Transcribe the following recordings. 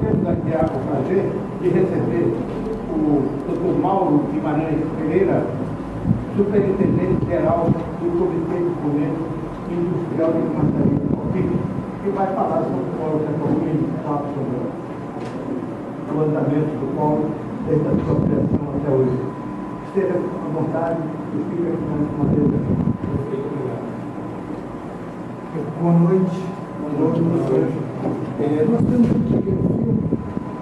temos aqui o prazer de receber o Dr. Mauro Guimarães Pereira, superintendente geral do Comitê de Fomento Industrial de Camaçari de Copim, que vai falar sobre o polo econômico, sobre o andamento do polo desde a sua criação até hoje. Esteja à vontade e fique aqui na mesa. Boa noite. Boa noite, professor. Nós temos um pequeno filme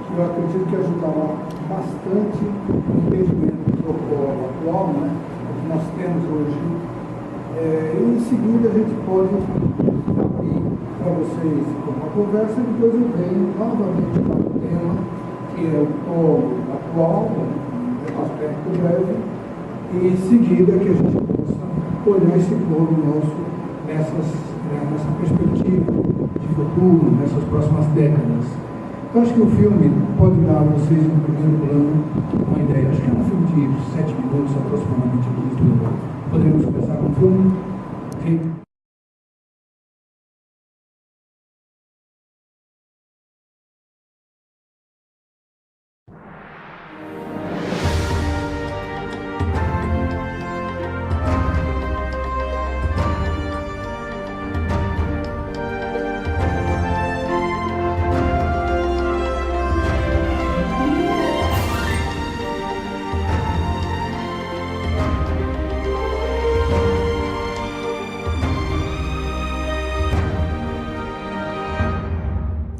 que eu acredito que ajudará bastante no entendimento do polo atual, né, que nós temos hoje. Em seguida, a gente pode abrir para vocês uma conversa e depois eu venho novamente para o tema, que é o polo atual, um aspecto breve, e em seguida que a gente possa olhar esse polo nosso nessa perspectiva de futuro, nessas próximas décadas. Eu acho que o filme pode dar a vocês, no primeiro plano, uma ideia. Acho que é um filme de 7 minutos, aproximadamente 15 minutos. Podemos começar com o filme? Okay.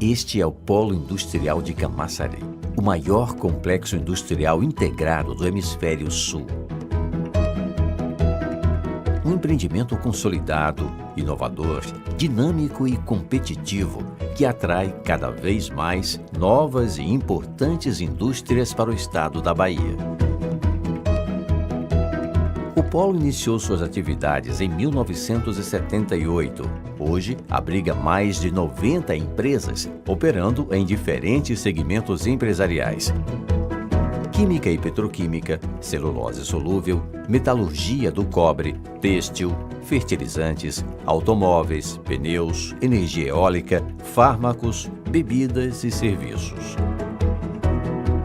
Este é o Polo Industrial de Camaçari, o maior complexo industrial integrado do Hemisfério Sul. Um empreendimento consolidado, inovador, dinâmico e competitivo que atrai cada vez mais novas e importantes indústrias para o estado da Bahia. O polo iniciou suas atividades em 1978. Hoje, abriga mais de 90 empresas, operando em diferentes segmentos empresariais. Química e petroquímica, celulose solúvel, metalurgia do cobre, têxtil, fertilizantes, automóveis, pneus, energia eólica, fármacos, bebidas e serviços.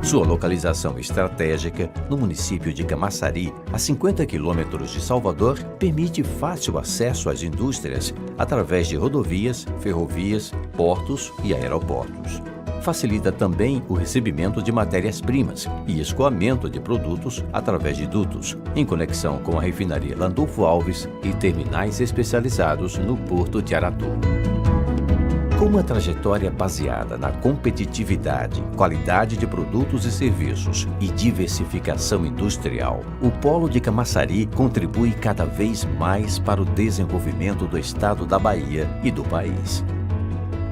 Sua localização estratégica, no município de Camaçari, a 50 quilômetros de Salvador, permite fácil acesso às indústrias através de rodovias, ferrovias, portos e aeroportos. Facilita também o recebimento de matérias-primas e escoamento de produtos através de dutos, em conexão com a refinaria Landulfo Alves e terminais especializados no Porto de Aratu. Com uma trajetória baseada na competitividade, qualidade de produtos e serviços e diversificação industrial, o Polo de Camaçari contribui cada vez mais para o desenvolvimento do estado da Bahia e do país.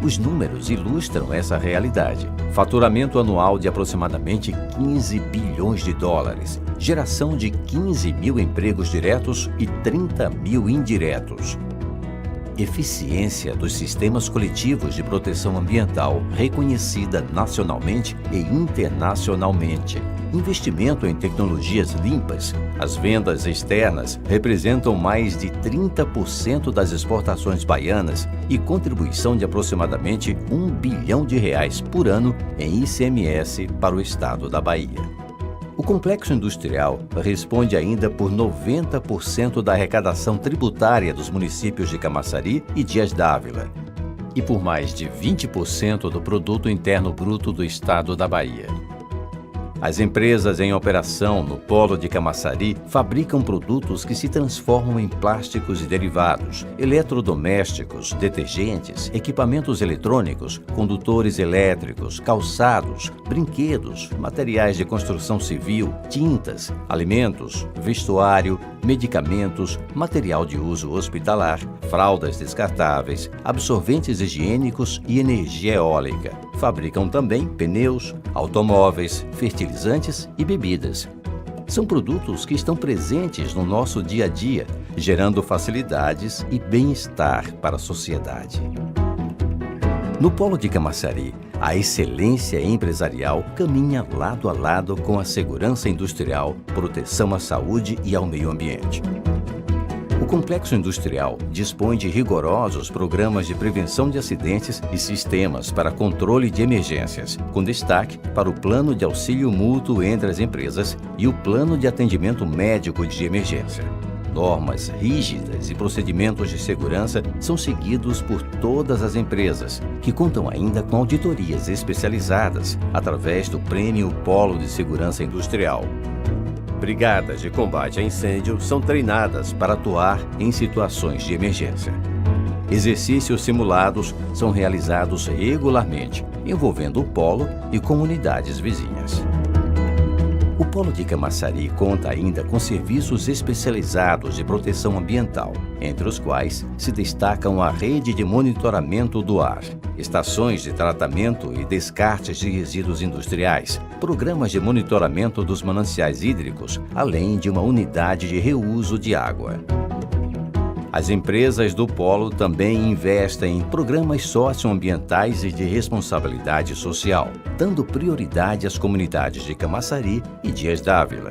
Os números ilustram essa realidade. Faturamento anual de aproximadamente 15 bilhões de dólares, geração de 15 mil empregos diretos e 30 mil indiretos. Eficiência dos sistemas coletivos de proteção ambiental reconhecida nacionalmente e internacionalmente. Investimento em tecnologias limpas. As vendas externas representam mais de 30% das exportações baianas e contribuição de aproximadamente R$1 bilhão por ano em ICMS para o estado da Bahia. O complexo industrial responde ainda por 90% da arrecadação tributária dos municípios de Camaçari e Dias d'Ávila e por mais de 20% do produto interno bruto do estado da Bahia. As empresas em operação no Polo de Camaçari fabricam produtos que se transformam em plásticos e derivados, eletrodomésticos, detergentes, equipamentos eletrônicos, condutores elétricos, calçados, brinquedos, materiais de construção civil, tintas, alimentos, vestuário, medicamentos, material de uso hospitalar, fraldas descartáveis, absorventes higiênicos e energia eólica. Fabricam também pneus, automóveis, fertilizantes e bebidas. São produtos que estão presentes no nosso dia a dia, gerando facilidades e bem-estar para a sociedade. No Polo de Camaçari, a excelência empresarial caminha lado a lado com a segurança industrial, proteção à saúde e ao meio ambiente. O complexo industrial dispõe de rigorosos programas de prevenção de acidentes e sistemas para controle de emergências, com destaque para o plano de auxílio mútuo entre as empresas e o plano de atendimento médico de emergência. Normas rígidas e procedimentos de segurança são seguidos por todas as empresas, que contam ainda com auditorias especializadas através do Prêmio Polo de Segurança Industrial. Brigadas de combate a incêndio são treinadas para atuar em situações de emergência. Exercícios simulados são realizados regularmente, envolvendo o polo e comunidades vizinhas. O Polo de Camaçari conta ainda com serviços especializados de proteção ambiental, entre os quais se destacam a rede de monitoramento do ar, estações de tratamento e descartes de resíduos industriais, programas de monitoramento dos mananciais hídricos, além de uma unidade de reuso de água. As empresas do Polo também investem em programas socioambientais e de responsabilidade social, dando prioridade às comunidades de Camaçari e Dias d'Ávila.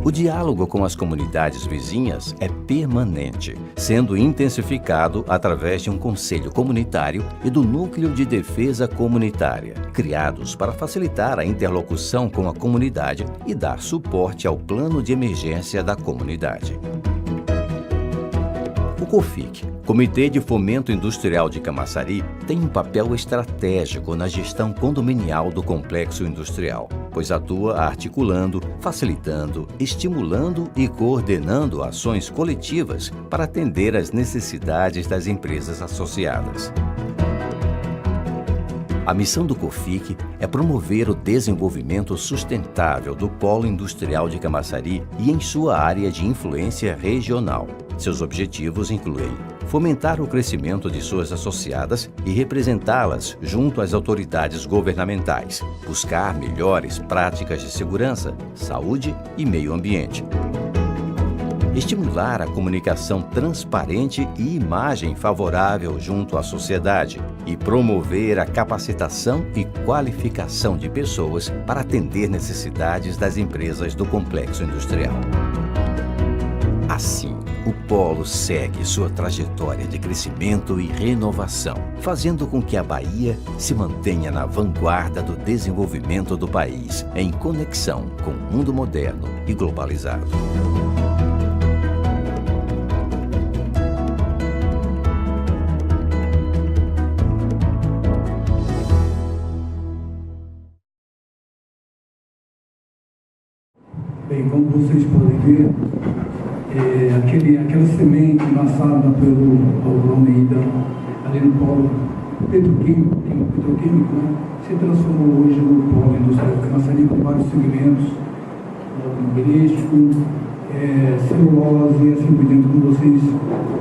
O diálogo com as comunidades vizinhas é permanente, sendo intensificado através de um conselho comunitário e do Núcleo de Defesa Comunitária, criados para facilitar a interlocução com a comunidade e dar suporte ao plano de emergência da comunidade. O COFIC, Comitê de Fomento Industrial de Camaçari, tem um papel estratégico na gestão condominial do complexo industrial, pois atua articulando, facilitando, estimulando e coordenando ações coletivas para atender às necessidades das empresas associadas. A missão do COFIC é promover o desenvolvimento sustentável do Polo Industrial de Camaçari e em sua área de influência regional. Seus objetivos incluem fomentar o crescimento de suas associadas e representá-las junto às autoridades governamentais, buscar melhores práticas de segurança, saúde e meio ambiente, estimular a comunicação transparente e imagem favorável junto à sociedade e promover a capacitação e qualificação de pessoas para atender necessidades das empresas do complexo industrial. Assim, o Polo segue sua trajetória de crescimento e renovação, fazendo com que a Bahia se mantenha na vanguarda do desenvolvimento do país, em conexão com o mundo moderno e globalizado. Bem, como vocês podem ver, aquela semente lançada pelo Paulo Almeida ali no polo petroquímico, né, se transformou hoje no polo industrial de Camaçari com vários segmentos, automobilístico, celulose e assim por diante, como vocês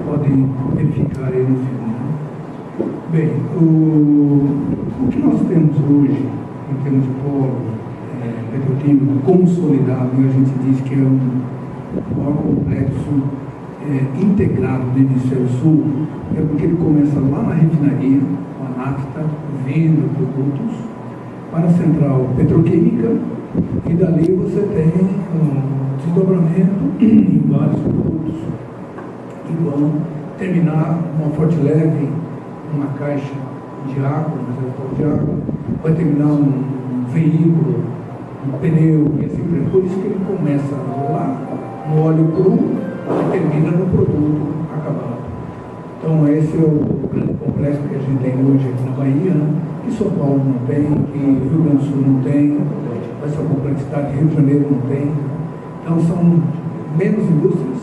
podem verificar aí no filme. Né? Bem, o que nós temos hoje em termos de polo petroquímico consolidado, e a gente diz que é um maior complexo integrado do Hemisfério Sul, é porque ele começa lá na refinaria, com a nafta, venda produtos para a central petroquímica, e dali você tem um desdobramento em vários produtos que vão terminar uma forte leve, uma caixa de água, um reservatório de água, vai terminar um veículo, um pneu e assim por diante. Por isso que ele começa lá no óleo cru e termina no produto acabado. Então esse é o grande complexo que a gente tem hoje aqui na Bahia, né? Que São Paulo não tem, que Rio Grande do Sul não tem, essa complexidade Rio de Janeiro não tem. Então são menos indústrias,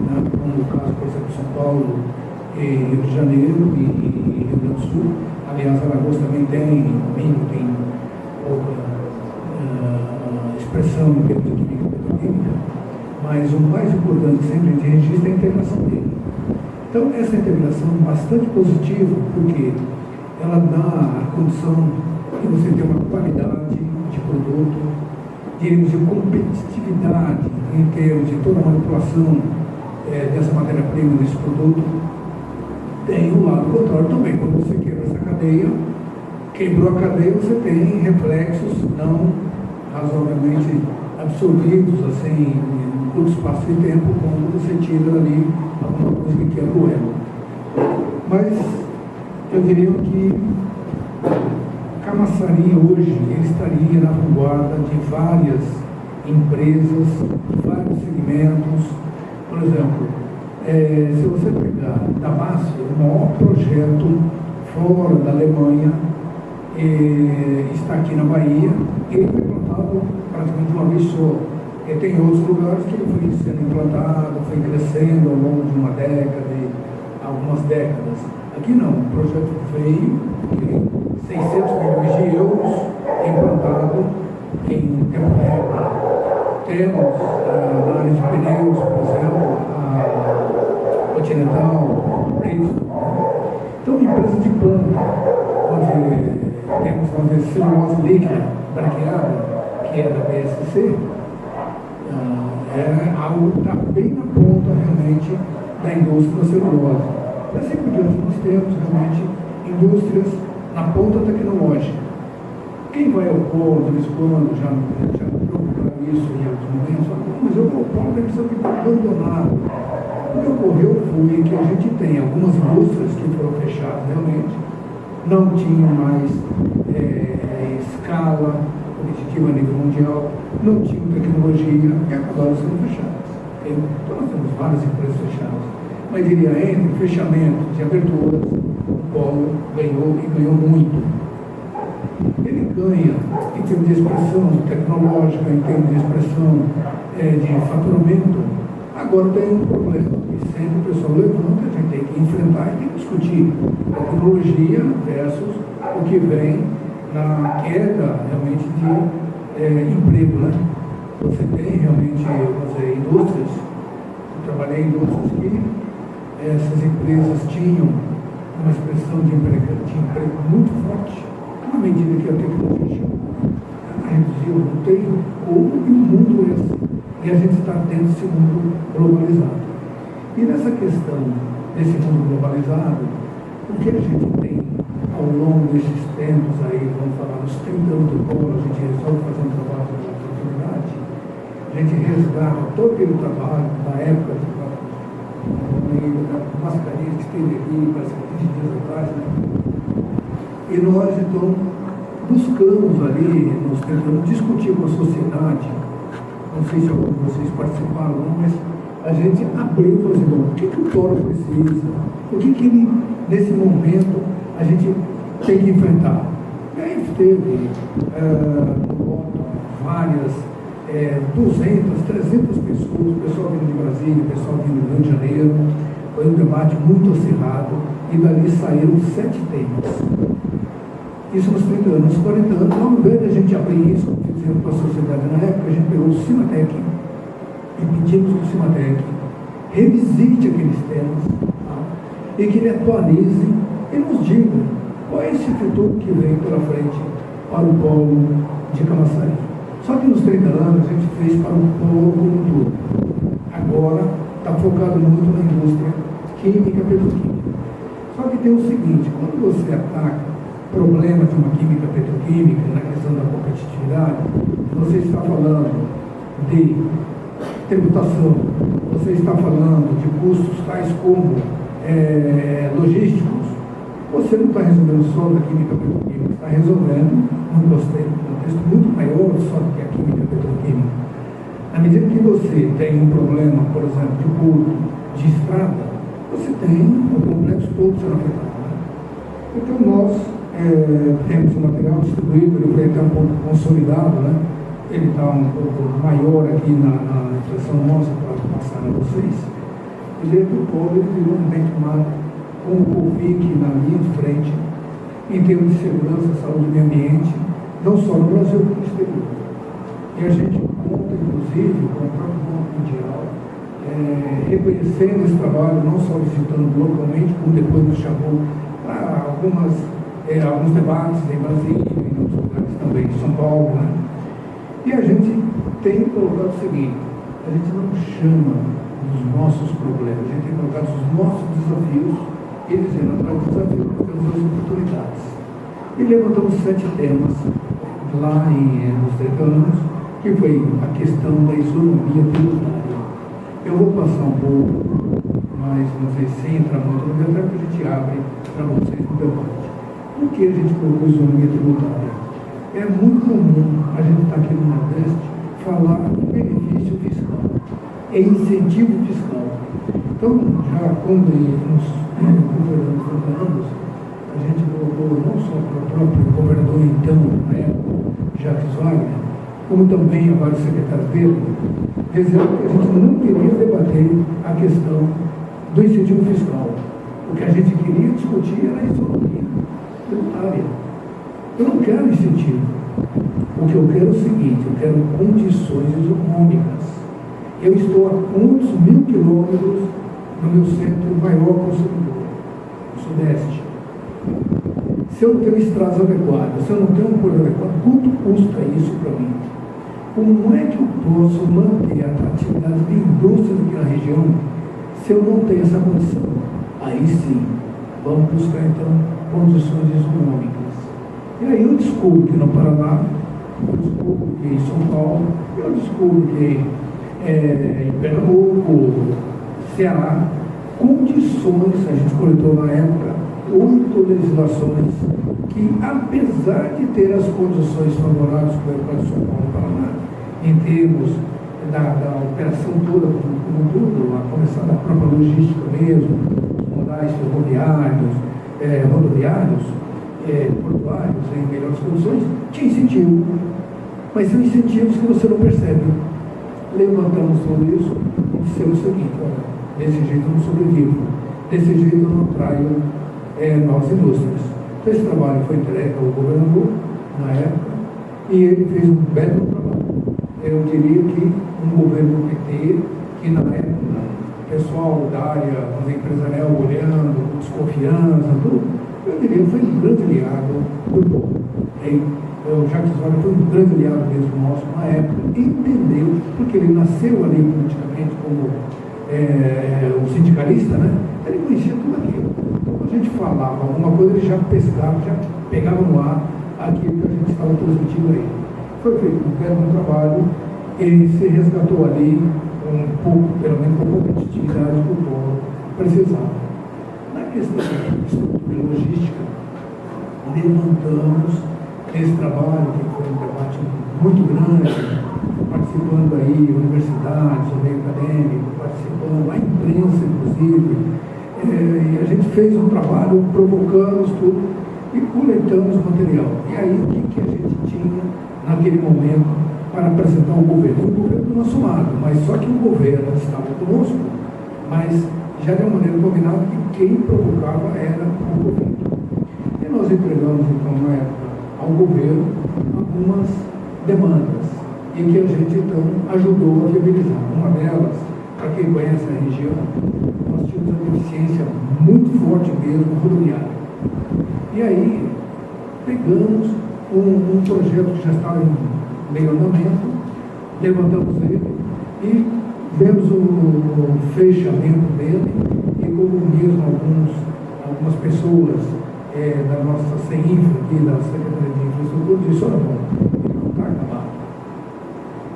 né? Como no caso, por exemplo, São Paulo, Rio de Janeiro e Rio Grande do Sul. Aliás, Alagoas também tem, tem pouca expressão em termos de química e petroquímica, mas o mais importante sempre a gente registra é a integração dele. Então, essa integração é bastante positiva, porque ela dá a condição de você ter uma qualidade de produto, em termos de competitividade, em termos de toda a manipulação dessa matéria-prima, desse produto. Tem o lado contrário também, quando você quebra essa cadeia, quebrou a cadeia, você tem reflexos não razoavelmente absorvidos assim, em curto espaço de tempo, quando você tira ali diria que Camaçari hoje ele estaria na vanguarda de várias empresas, de vários segmentos. Por exemplo, se você pegar Damasio, o maior projeto fora da Alemanha, está aqui na Bahia, e ele foi implantado praticamente de uma vez só. E tem outros lugares que ele foi sendo implantado, foi crescendo ao longo de uma década, algumas décadas. Aqui não, o projeto veio, 600 milhões de euros implantado em tempo recorde. Temos na área de pneus, por exemplo, a Continental, Bridgestone. Então, empresa de planta, onde temos, vamos dizer, celulose líquida branqueada, que é da BSC, é algo que está bem na ponta, realmente, da indústria da celulose. Assim por diante, nós temos, realmente, indústrias na ponta tecnológica. Quem vai ao polo, de vez em quando, já procuraram isso em outros momentos, mas o polo deve ser abandonado. O que ocorreu foi que a gente tem algumas indústrias que foram fechadas realmente, não tinham mais escala competitiva a nível mundial, não tinham tecnologia e acabaram sendo fechadas. Então nós temos várias empresas fechadas. Mas diria, entre fechamentos e aberturas, o polo ganhou e ganhou muito. Ele ganha em termos de expressão tecnológica, em termos de expressão de faturamento. Agora tem um problema, que sempre o pessoal levanta, a gente tem que enfrentar e tem que discutir tecnologia versus o que vem na queda realmente de emprego, né? Você tem realmente indústrias, eu trabalhei em indústrias que essas empresas tinham uma expressão de emprego muito forte. À medida que a tecnologia chegou, reduziu, não tem como, e o mundo é assim. E a gente está tendo esse mundo globalizado. E nessa questão desse mundo globalizado, o que a gente tem ao longo desses tempos aí, vamos falar, nos 30 anos do polo, a gente resolve fazer um trabalho de oportunidade, a gente resgata todo aquele trabalho da época de mascarinha que esteve aqui, parece que 20 dias atrás, né? E nós, então, buscamos ali, nós tentamos discutir com a sociedade, não sei se alguns de vocês participaram, mas a gente abriu e falou assim, bom, o que o polo precisa? O que ele, nesse momento, a gente tem que enfrentar? E aí teve várias, 200, 300 pessoas, o pessoal vindo de Brasília, o pessoal vindo do Rio de Janeiro, foi um debate muito acirrado, e dali saíram 7 temas. Isso nos 30 anos, nos 40 anos, ao invés de a gente abrir isso, como fizemos para a sociedade na época, a gente pegou o Cimatec e pedimos que o Cimatec revisite aqueles temas, tá? E que ele atualize e nos diga qual é esse futuro que vem pela frente para o polo de Camaçari. Só que nos 30 anos a gente fez para o polo como um todo. Agora está focado muito na indústria química e petroquímica. Só que tem o seguinte, quando você ataca problema de uma química petroquímica na questão da competitividade, você está falando de tributação, você está falando de custos tais como logísticos, você não está resolvendo só da química petroquímica, está resolvendo num contexto muito maior só do que a química petroquímica. Na medida que você tem um problema, por exemplo, de porto, de estrada, você tem o complexo todo sendo afetado. Né? Então nós temos o material distribuído, ele foi até um pouco consolidado, né? Ele está um pouco maior aqui na impressão nossa para passar a vocês. E dentro do polo ele virou um benchmark com o COVIC na linha de frente, em termos de segurança, saúde e meio ambiente, não só no Brasil, como no exterior. E a gente conta, inclusive, com o próprio Banco Mundial, reconhecendo esse trabalho, não só visitando localmente, como depois nos chamou para alguns debates em Brasília e em outros lugares também, em São Paulo, né? E a gente tem colocado o seguinte, a gente não chama dos nossos problemas, a gente tem colocado os nossos desafios e dizendo, atrás dos desafios, nós temos as oportunidades. E levantamos 7 temas lá nos 30 anos, que foi a questão da isonomia tributária. Eu vou passar um pouco, mas não sei se entra muito no detalhe, que a gente abre para vocês no debate. Por que a gente colocou isonomia tributária? É muito comum a gente estar aqui no Nordeste falar em benefício fiscal, em incentivo fiscal. Então, já quando nos governamos anos, a gente colocou não só para o próprio governador, então, na época, Jacques Wagner, como também a vários secretários dele, dizendo que a gente não queria debater a questão do incentivo fiscal. O que a gente queria discutir era a isonomia tributária. Eu não quero incentivo. O que eu quero é o seguinte, eu quero condições isonômicas. Eu estou a quantos 1.000 quilômetros do meu centro maior consumidor, o Sudeste. Se eu não tenho estradas adequadas, se eu não tenho um apoio adequado, quanto custa isso para mim? Como é que eu posso manter a atratividade de indústrias aqui na região se eu não tenho essa condição? Aí sim, vamos buscar então condições isonômicas. E aí eu descubro que no Paraná, eu descubro que em São Paulo, eu descubro que em Pernambuco, Ceará, condições, a gente coletou na época 8 legislações que, apesar de ter as condições favoráveis para o Estado de São Paulo e Paraná, em termos da operação toda, como tudo, a começar da própria logística mesmo, os modais ferroviários, rodoviários, portuários em melhores condições, tinha incentivo. Mas são incentivos que você não percebe. Levantamos tudo isso e dissemos o seguinte: olha, desse jeito eu não sobrevivo, desse jeito eu não traio novas indústrias. Então, esse trabalho foi entregue ao governador, na época, e ele fez um belo trabalho. Eu diria que um governo do PT, que na época, o pessoal da área empresarial olhando, com desconfiança, tudo, eu diria que foi um grande aliado do povo. O Jacques Wagner foi um grande aliado mesmo nosso na época, entendeu, porque ele nasceu ali politicamente como o sindicalista, né? Ele conhecia tudo aquilo. Então, quando a gente falava alguma coisa, ele já pescava, já pegava no ar aquilo que a gente estava transmitindo aí. Foi feito um belo trabalho e se resgatou ali um pouco, pelo menos, a competitividade que o povo precisava. Na questão de estrutura e logística, levantamos esse trabalho, que foi um debate muito grande, participando aí universidades, o meio acadêmico, participando, a imprensa, inclusive, e a gente fez um trabalho, provocamos tudo e coletamos o material. E aí, o que a gente tinha naquele momento para apresentar ao governo? O governo do nosso lado, mas só que o governo estava conosco, mas já de uma maneira combinada que quem provocava era o governo. E nós entregamos, então, na época, ao governo algumas demandas e que a gente então ajudou a viabilizar. Uma delas, para quem conhece a região, nós tínhamos uma deficiência muito forte mesmo rodoviária. E aí pegamos um projeto que já estava em meio andamento, levantamos ele e vemos o fechamento dele e como mesmo algumas pessoas da nossa CEINFRA, aqui da Secretaria de Infraestrutura, disse: olha, bom, ele não está acabado.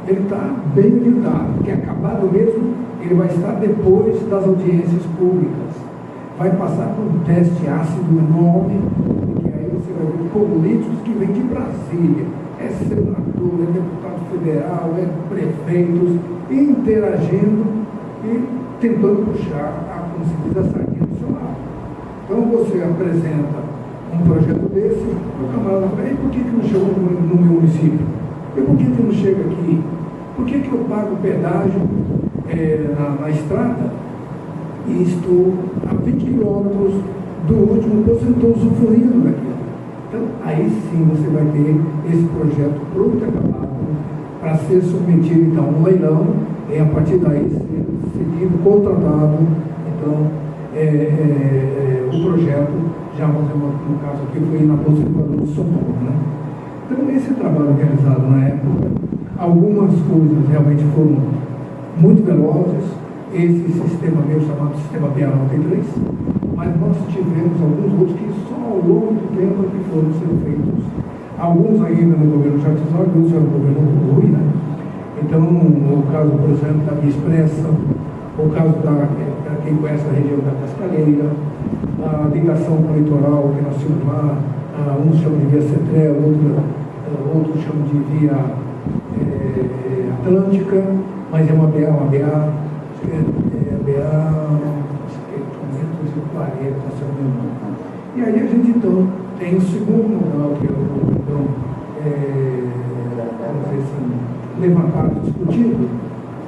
Ele está bem adiantado, porque acabado mesmo, ele vai estar depois das audiências públicas. Vai passar por um teste ácido enorme, porque aí você vai ver políticos que vêm de Brasília, é senador, é deputado federal, é prefeitos, interagindo e tentando puxar, como se diz, a sardinha do seu lado. Então você apresenta um projeto desse, o camarada fala: e por que não chegou no meu município? E por que não chega aqui? Por que eu pago pedágio na estrada e estou a 20 quilômetros do último posto e estou usufruindo daquilo? Então, aí sim você vai ter esse projeto pronto e acabado para ser submetido, então, a um leilão e a partir daí ser seguido, contratado, então, o projeto, já no caso aqui, foi na Bolsa de Valores de São Paulo, né? Então, esse trabalho realizado na época, algumas coisas realmente foram muito velozes, esse sistema meu chamado Sistema BA93, mas nós tivemos alguns outros que só ao longo do tempo que foram sendo feitos, alguns ainda no governo Jacques Wagner, outros já no governo Rui, né? Então, o caso, por exemplo, da Via Expressa, o caso para quem conhece a região da Cascalheira, a ligação com o litoral que nós tínhamos lá, uns chamam de via Cetré, outros chamam de via Atlântica, mas é uma BA, acho que é a BA 540, se eu não me engano. E aí a gente então tem o segundo modal, que é o então, vamos dizer assim, levantado, discutido,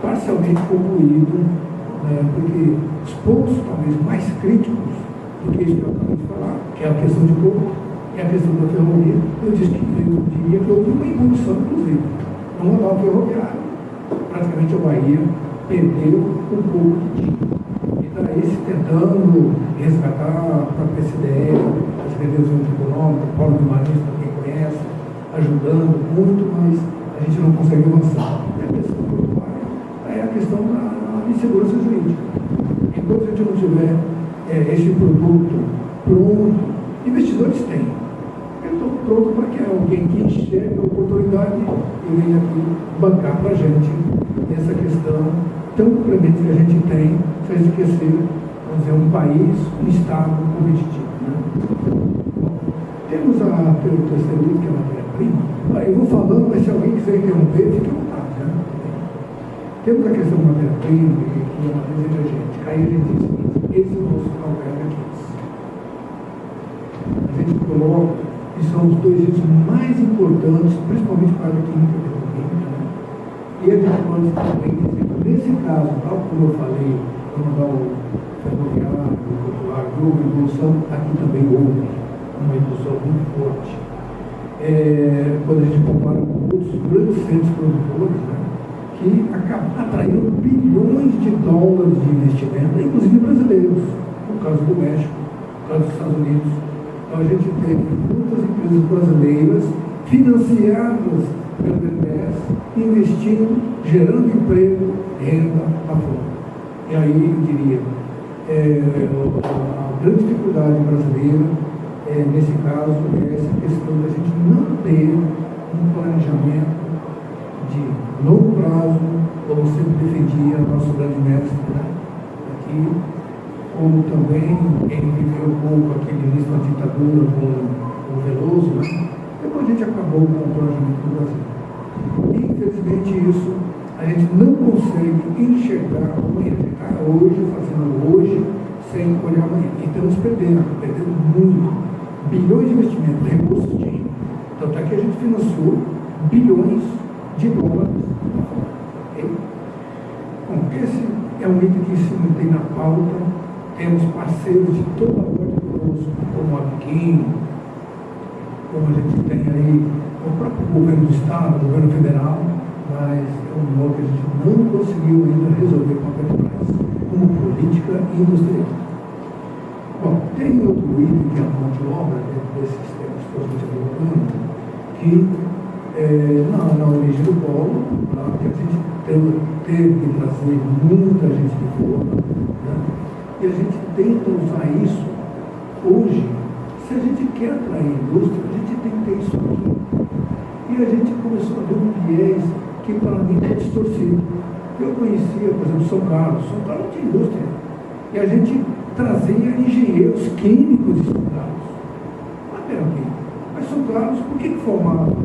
parcialmente concluído, porque os pontos talvez mais críticos do que isso que eu acabei de falar, que é a questão de corpo, e a questão da ferrovia, eu diria que houve uma evolução, inclusive, no modal ferroviário. Praticamente a Bahia perdeu um pouco que tinha. E daí se tentando resgatar a própria SDE, a Secretaria de Desenvolvimento Econômico, Paulo Guimarães, para quem conhece, ajudando muito, mas a gente não consegue avançar. E a questão portuária é a questão da insegurança jurídica. Enquanto a gente não tiver esse produto pronto, investidores têm. Eu estou pronto para que alguém que enxergue a oportunidade e venha aqui bancar para a gente essa questão tão premente que a gente tem, sem esquecer, vamos dizer, um país, um Estado competitivo. Né? Bom, temos a terceira que é a matéria-prima. Eu vou falando, mas se alguém quiser interromper, fique à vontade. Né? Temos a questão da matéria-prima, que é uma coisa da gente. Aí a gente diz o seguinte: esse é o nosso albergue aqui. A gente coloca que são os dois itens mais importantes, principalmente para a química e petroquímica, né? E a gente pode também dizer que, nesse caso, tal como eu falei, vamos dar o ferroviário, o portuário, houve evolução, aqui também houve uma evolução muito forte. Quando a gente compara com outros grandes centros produtores, né, que atraíram bilhões de dólares de investimento, inclusive brasileiros, no caso do México, no caso dos Estados Unidos. Então a gente teve muitas empresas brasileiras financiadas pelo BNDES, investindo, gerando emprego, renda lá fora. E aí eu diria, a grande dificuldade brasileira, nesse caso, é essa questão da gente não ter um planejamento de longo prazo, como sempre defendia nosso grande mestre, né, aqui, como também quem viveu um pouco aquele início da ditadura com o Veloso, né? Depois a gente acabou com o planejamento do Brasil. Infelizmente isso a gente não consegue enxergar amanhã. A gente está hoje, fazendo hoje, sem olhar amanhã. E estamos perdendo muito. Bilhões de investimentos, recursos de. Tanto é que a gente financiou bilhões de dólares. Okay? Bom, esse é um item que se mantém na pauta. Temos parceiros de toda a parte conosco, como a Biquim, como a gente tem aí o próprio governo do Estado, o governo federal, mas é um modo que a gente não conseguiu ainda resolver com a Petrobras, como política industrial. Bom, tem outro item que é a mão de obra dentro desses temas que a gente está colocando, que na origem do polo, que a gente teve que trazer muita gente de fora, né? E a gente tenta usar isso hoje. Se a gente quer atrair a indústria, a gente tem que ter isso aqui. E a gente começou a ver um viés que para mim é distorcido. Eu conhecia, por exemplo, São Carlos. São Carlos tinha indústria. E a gente trazia engenheiros químicos de São Carlos. Mas peraí, mas São Carlos, por que formava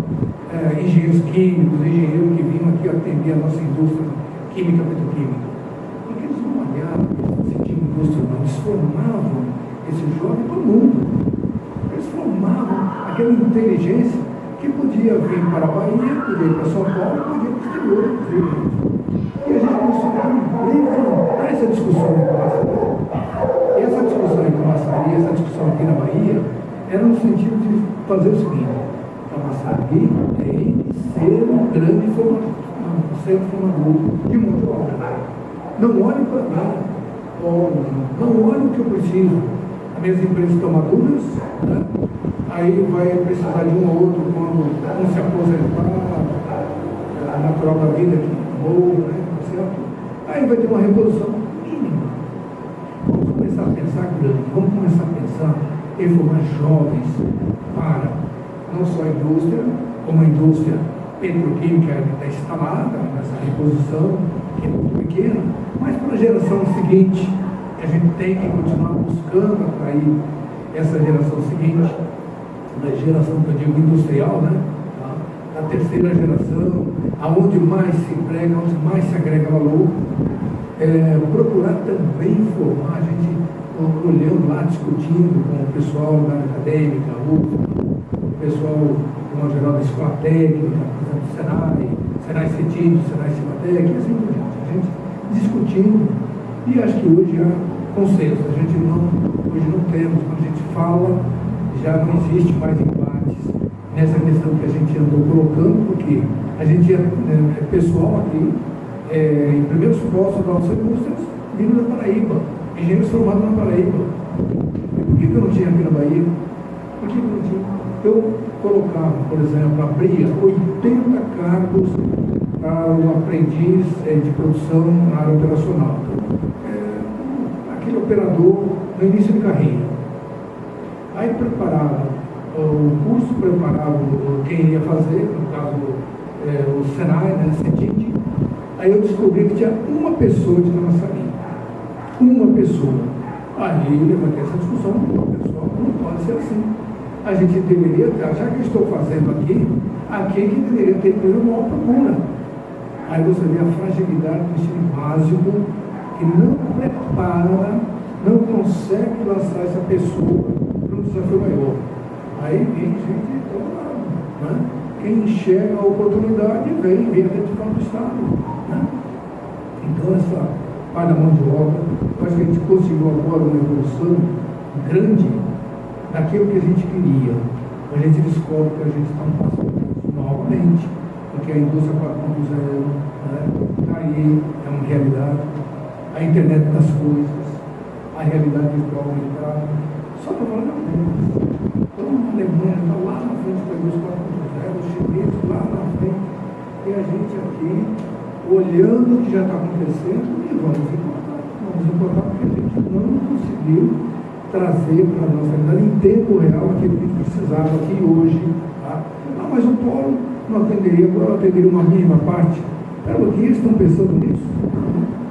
engenheiros químicos, engenheiros que vinham aqui atender a nossa indústria química e petroquímica? Porque eles não olhavam esse tipo de indústria, não. Eles formavam esse jovem para o mundo. Eles formavam aquela inteligência que podia vir para a Bahia, podia ir para São Paulo, podia ir para o exterior, inclusive. E a gente começou a levantar essa discussão em Camaçari. E essa discussão em Camaçari, essa discussão aqui na Bahia, era no sentido de fazer o seguinte: Camaçari tem que ser um grande formador, um centro formador de mão de obra. Não olhe para mim, não olhe o que eu preciso. As minhas empresas estão maduras, né? Aí vai precisar de um ou outro quando um se aposentar, a natural da vida que morra, né? Certo? Aí vai ter uma reposição mínima. Vamos começar a pensar grande, vamos começar a pensar em formar jovens para não só a indústria, como a indústria petroquímica que está instalada nessa reposição, que é muito pequena, mas para a geração seguinte, que a gente tem que continuar buscando atrair essa geração seguinte. na geração que eu digo industrial, né? A terceira geração, aonde mais se emprega, onde mais se agrega valor, procurar também formar, a gente olhando lá, discutindo com o pessoal da área acadêmica, o pessoal, de uma geral, da escola técnica, por exemplo, Senai CETID, Senai Cimatec, e assim por diante. A gente discutindo, e acho que hoje há consenso. A gente hoje não temos, quando a gente fala, já não existe mais embates nessa questão que a gente andou colocando, porque a gente é pessoal aqui, em primeiros postos da nossa indústria, vindo da Paraíba, engenheiros formados na Paraíba. E por que eu não tinha aqui na Bahia? Por que eu não tinha? Eu colocava, por exemplo, abria 80 cargos para o aprendiz de produção na área operacional. Aquele operador no início de carreira. Aí preparava, o curso preparava quem ia fazer, no caso o Senai, né, CETID. Aí eu descobri que tinha uma pessoa de camaçaria. Uma pessoa. Aí eu levantei essa discussão, pessoal, não pode ser assim. A gente deveria, já que eu estou fazendo aqui que deveria ter coisa maior procura. Aí você vê a fragilidade do ensino básico, que não prepara, não consegue lançar essa pessoa para um desafio maior. Aí vem gente de todo lado, né? Quem enxerga a oportunidade vem identificar do Estado, né? Então essa parte da mão de obra, eu acho que a gente conseguiu agora uma evolução grande daquilo que a gente queria. A gente descobre que a gente está passando novamente, porque a indústria 4.0 está aí, é uma realidade. A internet das coisas, a realidade virtual aumentada. Só para falar da Alemanha. Então a Alemanha está lá na frente da indústria 4.0, os chineses lá na frente, e a gente aqui olhando o que já está acontecendo e vamos importar porque a gente não conseguiu trazer para a nossa realidade em tempo real aquilo que a gente precisava aqui hoje. Tá? Ah, mas o polo não atenderia, agora atenderia uma mínima parte. Pera, o que eles estão pensando nisso?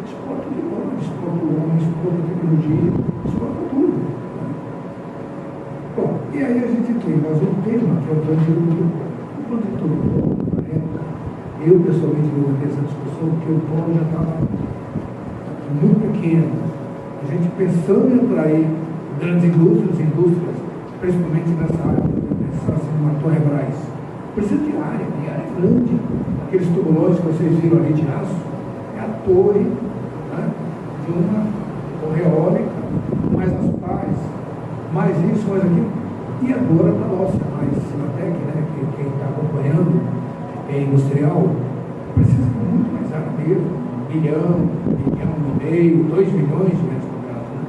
Exporta de bola, exporta o homem, exporta a tecnologia, exporta tudo. Tá? Bom, e aí a gente tem mais um tema que é o plano de tudo. O plano de tudo, na época, eu pessoalmente levantei essa discussão porque o polo já estava muito pequeno. A gente pensando em atrair grandes indústrias, principalmente nessa área, uma Torre Brás, precisa de área grande. Aqueles tubulões que vocês viram ali de aço, é a torre, né, de uma torre eólica, mais as pás, mais isso, mais aquilo. E agora está nossa, mais Cimatec, né, que quem está acompanhando é industrial, precisa de muito mais área mesmo. 1,5 milhão, 2 milhões de metros quadrados, né?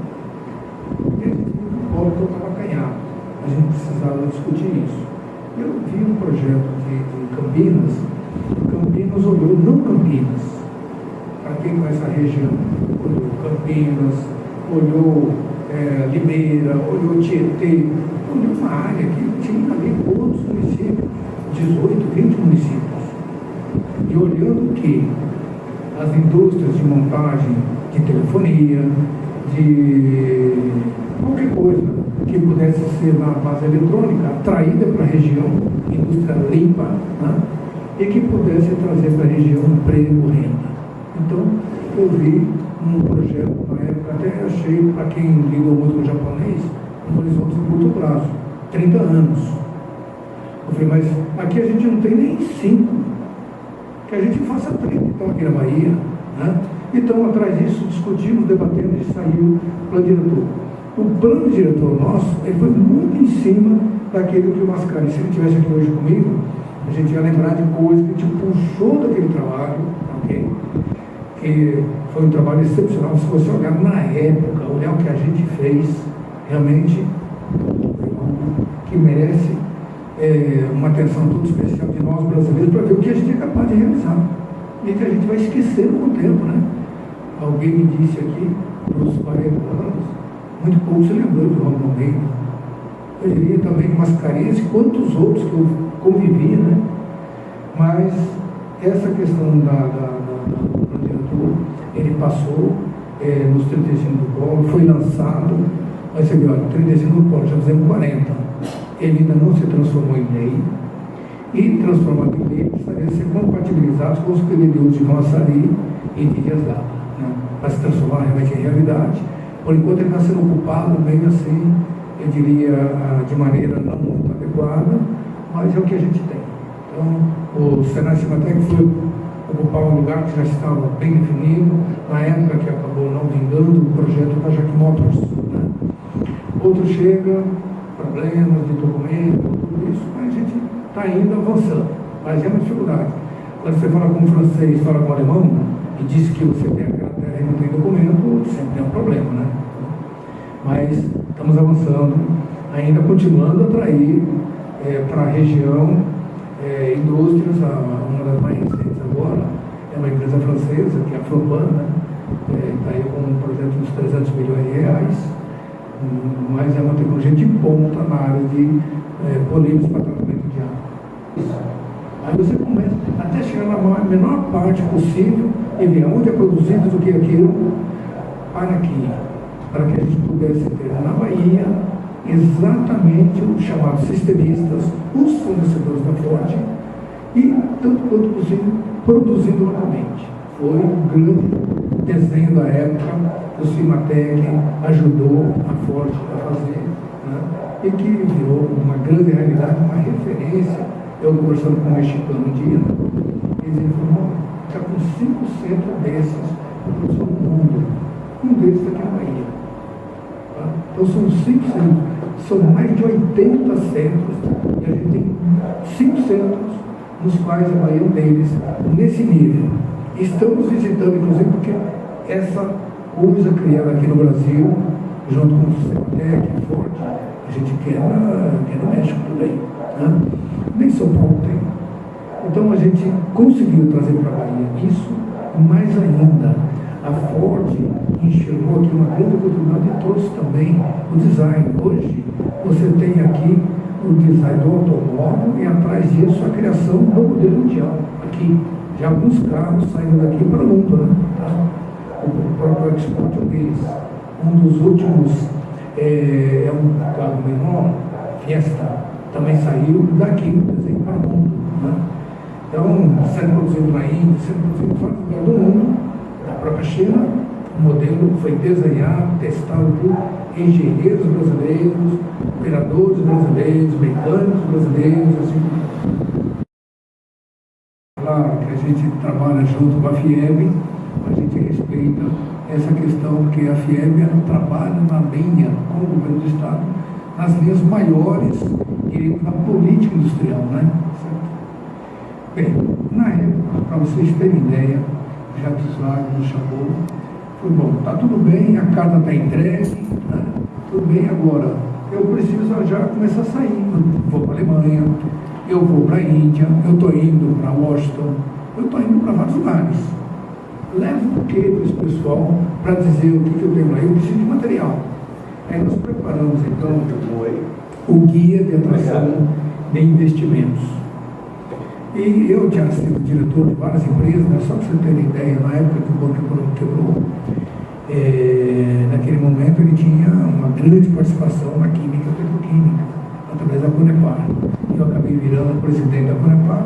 E a gente viu que o polo estava acanhado. A gente precisava discutir isso. Eu vi um projeto de Campinas. Campinas olhou, não Campinas, para quem conhece a região, olhou Campinas, olhou Limeira, olhou Tietê, olhou uma área que tinha ali outros municípios, 18, 20 municípios. E olhando que as indústrias de montagem de telefonia, de qualquer coisa que pudesse ser na base eletrônica, atraída para a região, indústria limpa, né? E que pudesse trazer para a região emprego, renda. Então, eu vi um projeto, na época, até achei, para quem lidou muito com o japonês, um horizonte de curto prazo, 30 anos. Eu falei, mas aqui a gente não tem nem 5. Que a gente faça 30, então, aqui na Bahia, né? Então, atrás disso, discutimos, debatemos e saiu o plano diretor. O plano diretor nosso, ele foi muito em cima daquilo que o Mascari, se ele estivesse aqui hoje comigo, a gente ia lembrar de coisas que a gente puxou daquele trabalho, ok? Que foi um trabalho excepcional. Se você olhar na época, olhar o que a gente fez, realmente, que merece uma atenção toda especial de nós brasileiros para ver o que a gente é capaz de realizar e que a gente vai esquecendo com o tempo, né? Alguém me disse aqui, nos 40 anos, muito pouco se lembrou do Raul Almeida. Eu diria também Mascarenhas, quantos outros que eu convivi, né? Mas essa questão do diretor, ele passou nos 35 do Polo, foi lançado, mas você viu, olha, 35 do Polo, já fizemos 40. ele ainda não se transformou em lei, e transformado em lei precisaria ser compatibilizado com os PDDUs de Camaçari e de Ilhas d'Água, né? Para se transformar realmente em realidade. Por enquanto ele está sendo ocupado meio assim, eu diria, de maneira não muito adequada, mas é o que a gente tem. Então, o Senai Cimatec foi ocupar um lugar que já estava bem definido, na época que acabou não vingando o projeto da Jack Motors, né? Outro chega, problemas de documento, tudo isso, mas a gente está indo avançando, mas é uma dificuldade. Quando você fala com o francês, fala com o alemão, e diz que você tem aquela terra e não tem documento, sempre é um problema, né? Mas estamos avançando, ainda continuando a atrair para a região indústrias, uma das mais recentes agora, é uma empresa francesa, que é a Fropan, né? Está aí com um projeto de uns 300 milhões de reais, mas é uma tecnologia de ponta na área de polímeros para tratamento de água. Aí você começa até chegar na menor parte possível e ver onde é produzido do que aquilo, para que a gente pudesse ter na Bahia exatamente os chamados sistemistas, os fornecedores da Ford, e tanto quanto possível produzindo localmente. Foi um grande desenho da época que o Cimatec ajudou a Ford a fazer, né? E que virou uma grande realidade, uma referência. Eu conversando com um mexicano um dia, né? Ele falou, está com 5 desses produção no mundo, um deles está aqui na Bahia. Tá? Então são 5 centros, são mais de 80 centros, e a gente tem 5 centros nos quais a Bahia é um deles, nesse nível. Estamos visitando, inclusive, porque essa coisa criada aqui no Brasil, junto com o Cimatec, a Ford, a gente quer no México também, né? Nem São Paulo tem. Então a gente conseguiu trazer para a Bahia isso, mais ainda, a Ford enxergou aqui uma grande oportunidade e trouxe também o design. Hoje você tem aqui o design do automóvel e atrás disso a criação do modelo mundial. Aqui, já alguns carros saindo daqui para o mundo, né? Tá? O próprio Export é um deles. Um dos últimos é um carro menor, Fiesta, também saiu daqui, desenho para o mundo, né? Então, sendo produzido na Índia, sendo produzido em vários lugares do mundo, na própria China, o modelo foi desenhado, testado por engenheiros brasileiros, operadores brasileiros, mecânicos brasileiros, assim. Claro que a gente trabalha junto com a FIEB, a gente respeita essa questão, porque a FIEB ela trabalha na linha com o governo do Estado, nas linhas maiores da política industrial, né? Bem, na época, para vocês terem ideia, já nos chamou, foi bom, tá tudo bem, a carta está entregue, né? Tudo bem, agora eu preciso já começar a sair. Eu vou para a Alemanha, eu vou para a Índia, eu estou indo para Washington, eu estou indo para vários lugares. Levo o que para esse pessoal para dizer o que eu tenho lá? Eu preciso de material. Aí nós preparamos então o guia de atração de investimentos. E eu tinha sido diretor de várias empresas, né? Só para você ter ideia, na época que o Banco Econômico quebrou, naquele momento ele tinha uma grande participação na química e petroquímica, através da Conepar. Eu acabei virando presidente da Conepar,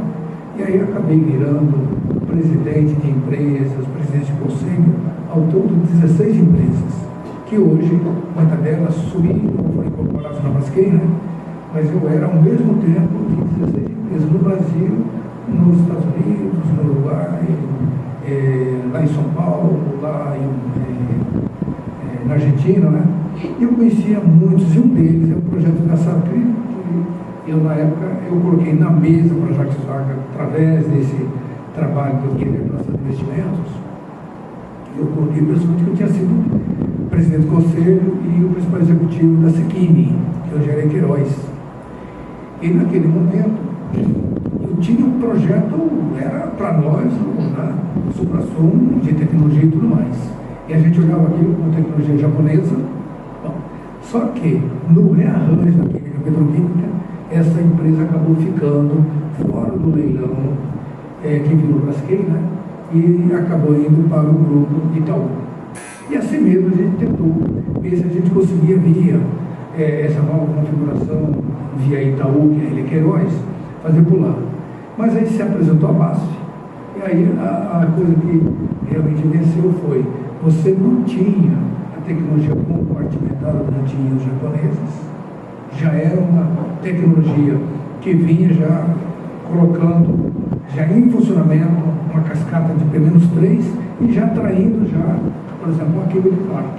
e aí acabei virando presidente de empresas, presidente de conselho, ao todo 16 empresas, que hoje, muitas delas subiram, foram incorporadas na Braskem, né? Mas eu era ao mesmo tempo de 16 empresas no Brasil, nos Estados Unidos, no Uruguai, lá em São Paulo, lá na Argentina, né? E eu conhecia muitos, e um deles é o projeto da Sapri, que eu, na época, eu coloquei na mesa para Jacques Wagner, através desse trabalho do Guia de Atração de Investimentos, eu coloquei pessoas que eu tinha sido presidente do conselho e o principal executivo da Sequini, que eu gerei Queiroz. E naquele momento, eu tinha um projeto, era para nós, né, supra-sumo de tecnologia e tudo mais. E a gente olhava aquilo como tecnologia japonesa. Bom, só que, no rearranjo da química petroquímica, essa empresa acabou ficando fora do leilão que virou Braskem, né? E acabou indo para o grupo Itaú. E assim mesmo a gente tentou ver se a gente conseguia via essa nova configuração via Itaú, que é L. Queiroz, fazer pular. Mas aí se apresentou a BASF. E aí a coisa que realmente venceu foi, você não tinha a tecnologia compartimentada, não tinha os japoneses, já era uma tecnologia que vinha já colocando, já em funcionamento, uma cascata de pelo menos 3 e já traindo já, por exemplo, a Kimberly Clark.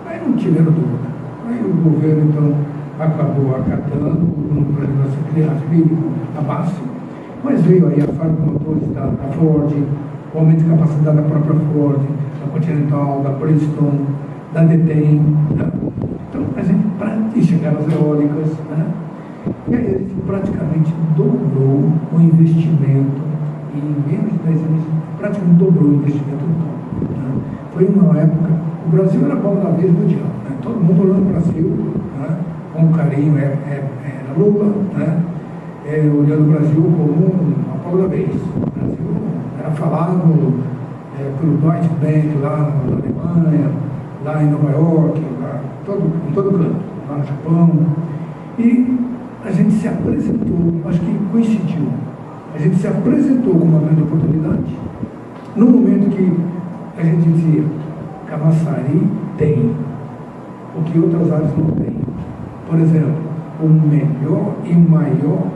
Aí não tiveram dúvida. Aí o governo, então, acabou acatando no projeto de criar a BASF, mas veio aí a fábrica de motores da Ford, o aumento de capacidade da própria Ford, da Continental, da Bridgestone, da Detem, né? Então, a gente, e chegaram as eólicas, né? E aí a gente praticamente dobrou o investimento, e em menos de 10 anos, praticamente dobrou o investimento no campo, né? Foi uma época, o Brasil era a bola da vez mundial, né? Todo mundo olhando o Brasil, né? Com carinho, era Lula, né? Olhando o Brasil como uma bola da vez. O Brasil era falado pelo Deutsche Bank lá na Alemanha, lá em Nova York, lá, em todo canto, lá no Japão. E a gente se apresentou, acho que coincidiu, a gente se apresentou como uma grande oportunidade, no momento que a gente dizia, Camaçari tem o que outras áreas não têm. Por exemplo, o melhor e maior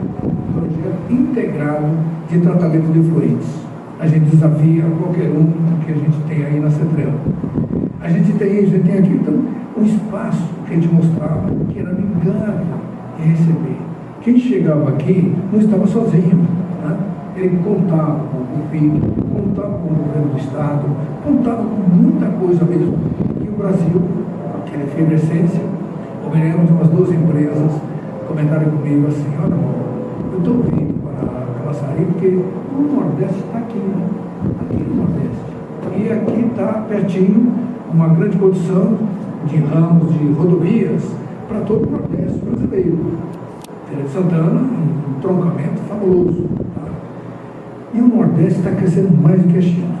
projeto integrado de tratamento de efluentes. A gente desafia qualquer um que a gente tem aí na CETREL. A gente tem aqui então um espaço que a gente mostrava que era amigável em receber. Quem chegava aqui não estava sozinho, né? Ele contava com o PIB, contava com o governo do Estado, contava com muita coisa mesmo. E o Brasil, aquela efervescência, eu me lembro de umas 12 empresas comentaram comigo assim, olha, eu estou vindo para a Camaçari porque o Nordeste está aqui, né? Aqui no Nordeste. E aqui está pertinho uma grande produção de ramos de rodovias para todo o Nordeste brasileiro. Feira de Santana, um troncamento fabuloso. Tá? E o Nordeste está crescendo mais do que a China.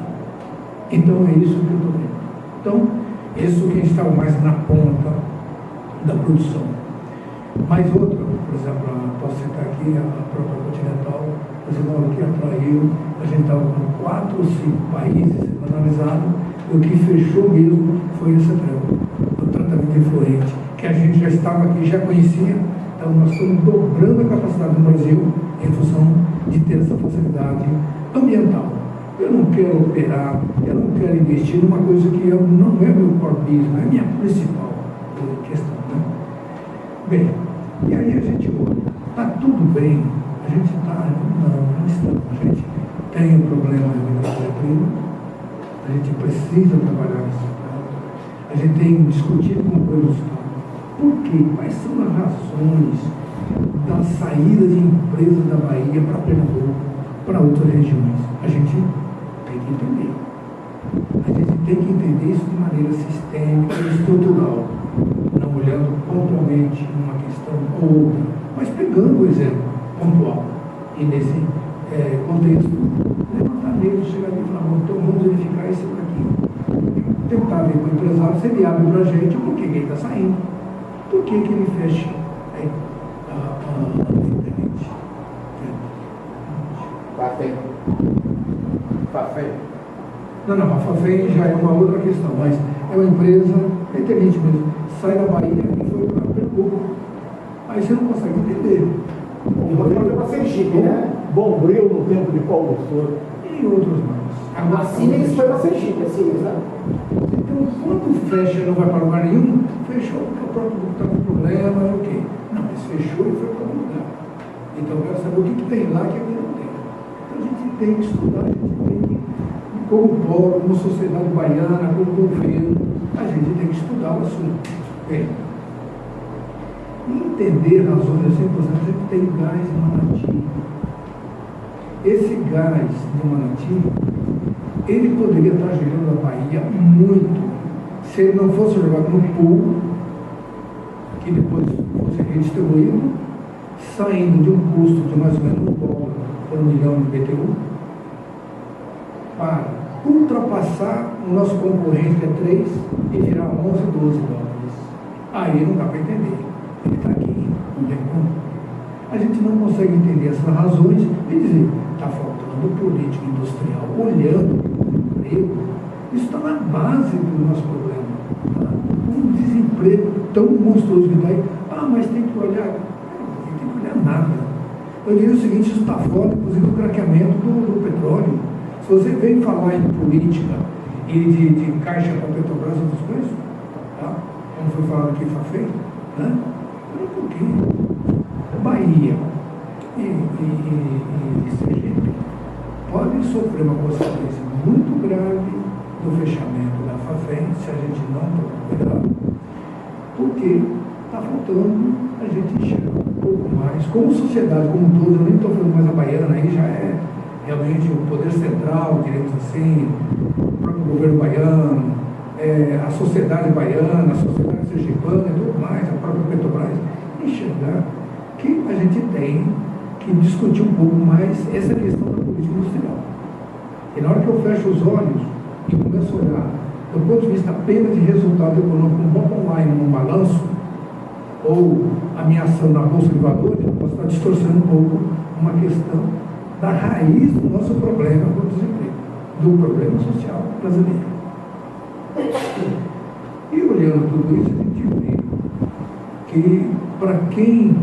Então é isso que eu estou vendo. Então, isso quem estava mais na ponta da produção. Mais outra, por exemplo, posso citar aqui a própria Continental, que atraiu, a gente estava com 4 ou 5 países analisados, e o que fechou mesmo foi a CETREL, o tratamento de efluente, que a gente já estava aqui, já conhecia, então nós estamos dobrando a capacidade do Brasil em função de ter essa facilidade ambiental. Eu não quero operar, eu não quero investir numa coisa que não é meu core business, é minha principal questão. Né? Bem, e aí a gente olha, está tudo bem, a gente está, não estamos, a gente tem um problema de matéria-prima, a gente precisa trabalhar isso, tá? A gente tem discutido com o governo do Estado. Por quê? Quais são as razões da saída de empresas da Bahia para Pernambuco, para outras regiões? A gente tem que entender. A gente tem que entender isso de maneira sistêmica e estrutural, não olhando pontualmente uma questão ou outra, mas pegando o exemplo pontual. E nesse contexto, levantar mesmo, chegar ali e falar, então vamos verificar isso aqui. Tentar ver com o empresário se ele abre para a gente o porquê que ele está saindo, por que ele fecha a internet. Fafé. Não, a Fafé já é uma outra questão, mas é uma empresa, é internet mesmo, sai da Bahia e foi para Pernambuco. Aí você não consegue entender. Foi para Sergipe, né? Bombril no tempo de Paulo Souza. E outros mais. A Siemens foi para Sergipe, a Siemens, né? Então, quando fecha e não vai para lugar nenhum, fechou porque o próprio grupo está com problema, ok. Não, mas fechou e foi para algum lugar. Então, eu quero saber o que tem lá que aqui não tem. Então, a gente tem que estudar, a gente tem que, como povo, como sociedade baiana, como governo, a gente tem que estudar o assunto. Bem, entender razões assim, por exemplo, a gente tem gás em Manati. Esse gás de Manati, ele poderia estar gerando a Bahia muito, se ele não fosse jogado no pool, que depois fosse redistribuído, saindo de um custo de mais ou menos $1 por 1 milhão de BTU, para ultrapassar o nosso concorrente, que é 3, e virar 11, $12. Aí não dá para entender. Ele está aqui, não tem como. A gente não consegue entender essas razões e dizer, está faltando política industrial, olhando o emprego. Isso está na base do nosso problema. Tá? Um desemprego tão monstruoso que está aí. Mas tem que olhar. Não tem que olhar nada. Eu diria o seguinte, isso está fora, inclusive, do craqueamento do petróleo. Se você vem falar em política e de caixa para Petrobras e outras coisas, tá? Como foi falado aqui, foi feito, né? Por quê? Bahia e Sergipe podem sofrer uma consequência muito grave do fechamento da Fafem, se a gente não tomar cuidado, porque está faltando a gente enxergar um pouco mais, como sociedade como um todo. Eu nem estou falando mais a baiana, aí já é realmente o poder central, diremos assim, o próprio governo baiano, a sociedade baiana, a sociedade sergipana e tudo mais, a própria Petrobras, enxergar que a gente tem que discutir um pouco mais essa questão da política industrial. E na hora que eu fecho os olhos e começo a olhar do ponto de vista apenas de resultado econômico, um bom online num balanço, ou a minha ação na Bolsa de Valores, eu posso estar distorcendo um pouco uma questão da raiz do nosso problema do desemprego, do problema social brasileiro. E olhando tudo isso, a gente vê que para quem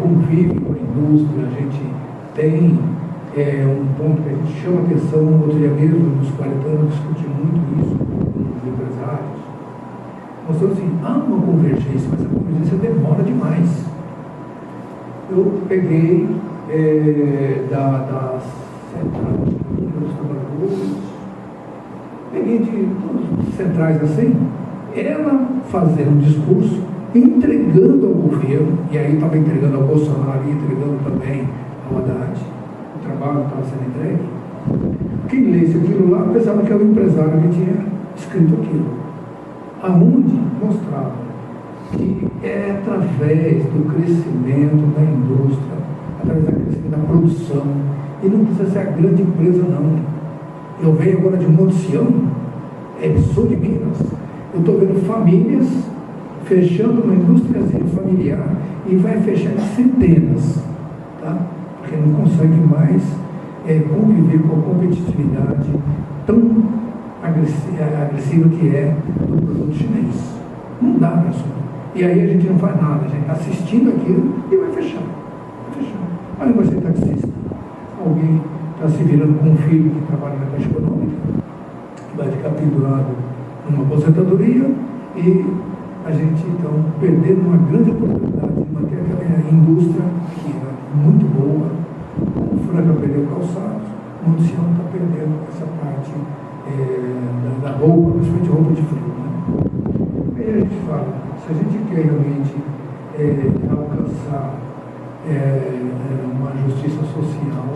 convive com a indústria, a gente tem um ponto que a gente chama atenção. Outro dia mesmo, nos 40 anos, discuti muito isso com os empresários, mostrando assim, há uma convergência, mas a convergência demora demais. Eu peguei das centrais dos trabalhadores, peguei de todas as centrais assim, ela fazendo um discurso, entregando ao governo, e aí estava entregando ao Bolsonaro e entregando também ao Haddad, o trabalho estava sendo entregue. Quem lesse aquilo lá pensava que era o empresário que tinha escrito aquilo, aonde mostrava que é através do crescimento da indústria, através do crescimento da produção, e não precisa ser a grande empresa não. Eu venho agora de Monte Sião, sou de Minas, eu estou vendo famílias fechando uma indústria familiar e vai fechar em centenas, tá? Porque não consegue mais conviver com a competitividade tão agressiva que é do produto chinês. Não dá para assumir. E aí a gente não faz nada, a gente está assistindo aquilo e vai fechar. Vai fechar. Aí vai ser taxista. Alguém está se virando com um filho que trabalha na Caixa Econômica, que vai ficar pendurado numa aposentadoria, e a gente, então, perdendo uma grande oportunidade de manter aquela indústria que era muito boa. O Franca perdeu calçados, o Monte Sião está perdendo essa parte da roupa, principalmente roupa de frio. Né? Aí a gente fala, se a gente quer realmente alcançar uma justiça social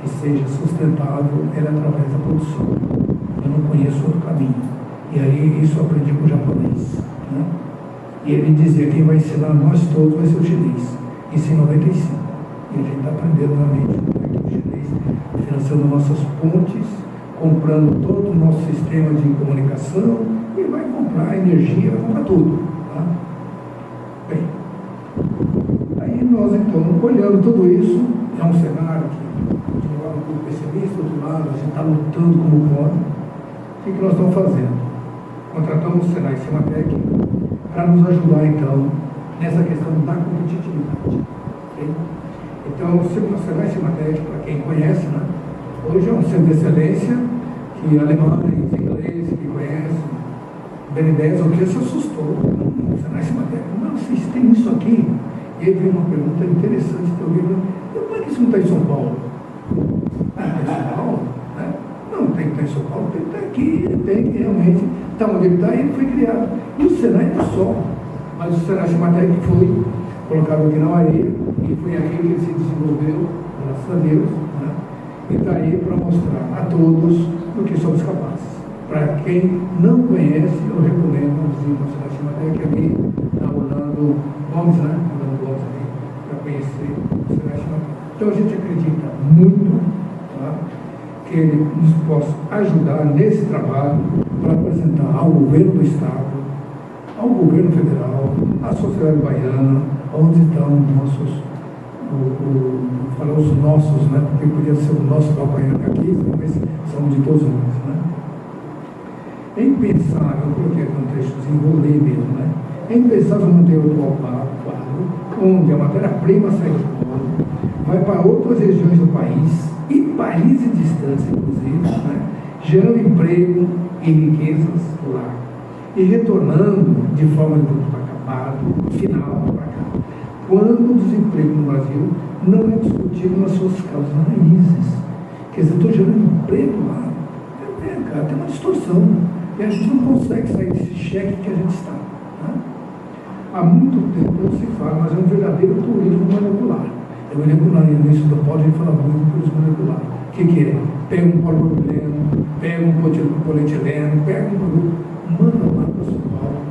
que seja sustentável, ela é através da produção. Eu não conheço outro caminho. E aí isso eu aprendi com o japonês. Né? E ele dizia, quem vai ensinar nós todos vai ser o chinês. Isso em 95. E a gente está aprendendo realmente como é que o chinês financiando nossas pontes, comprando todo o nosso sistema de comunicação, e vai comprar energia, vai comprar tudo. Tá? Bem, aí nós então, olhando tudo isso, é um cenário que, de um lado, um pouco pessimista, do outro lado, a gente está lutando como pode. O que nós estamos fazendo? Contratamos o Senai Cimatec para nos ajudar, então, nessa questão da competitividade. Okay? Então, o Senai Cimatec, para quem conhece, né, hoje é um centro de excelência que alemães, ingleses, que conhecem, BN10, o que se assustou. O Senai Cimatec, não, vocês têm isso aqui? E aí veio uma pergunta interessante que eu vi, como é que isso não está em São Paulo? Está em São Paulo? Né? Não tem que estar em São Paulo, tem que estar aqui, tem que realmente estar onde ele está, e ele foi criado. E o Senai não só, mas o Senai Cimatec foi colocado aqui na Bahia, e foi aqui que ele se desenvolveu, graças a Deus, né? E está aí para mostrar a todos do que somos capazes. Para quem não conhece, eu recomendo visitar o Senai Cimatec ali na Orlando Gomes, né? Orlando Gomes ali, para conhecer o Senai Cimatec. Então a gente acredita muito, tá? Que ele nos possa ajudar nesse trabalho para apresentar ao governo do Estado, ao governo federal, a sociedade baiana, onde estão os nossos, né? Porque podia ser o nosso baiano aqui, mas são de todos nós, né? É impensável, eu coloquei aqui um trecho, desenrolei mesmo, né? É impensável não ter outro quadro, onde a matéria-prima sai do polo, vai para outras regiões do país, e países distantes, inclusive, né? Gerando emprego e riquezas lá, e retornando de forma de produto acabado, no final, para cá. Quando o desemprego no Brasil não é discutido nas suas causas raízes. Quer dizer, estou gerando emprego lá. Cara, tem uma distorção. E a gente não consegue sair desse cheque que a gente está. Né? Há muito tempo não se fala, mas é um verdadeiro turismo molecular. Eu me lembro no início do pódio, a gente fala muito de turismo molecular. O que é? Pega um polipropileno, pega um polietileno, pega um produto, manda lá para São Paulo,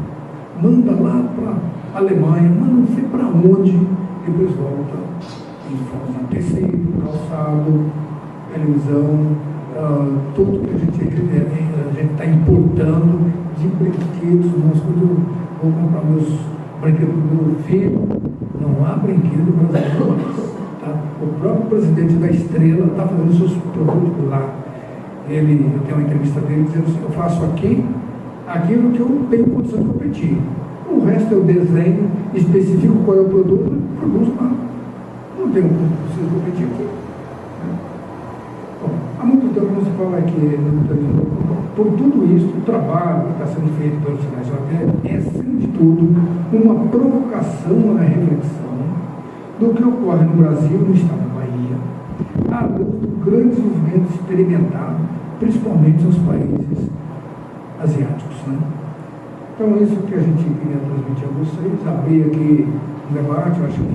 manda lá para a Alemanha, manda não sei para onde, depois volta em forma de tecido, calçado, televisão, tudo que a gente está importando de brinquedos. Quando vou comprar meus brinquedos do meu filho, não há brinquedo brasileiro mais. Tá? O próprio presidente da Estrela está fazendo seus produtos lá. Eu tenho uma entrevista dele dizendo assim: eu faço aqui aquilo que eu tenho condição de competir. O resto eu desenho, especifico qual é o produto e produzo lá. Não tenho condição de competir aqui. Bom, há muito tempo não se fala aqui, por tudo isso, o trabalho que está sendo feito pelos sinais de matéria é, acima de tudo, uma provocação à reflexão do que ocorre no Brasil, no estado da Bahia, à luz do grande desenvolvimento experimentado, principalmente nos países asiáticos. Né? Então, isso que a gente queria transmitir a vocês, abrir aqui um debate. Eu acho que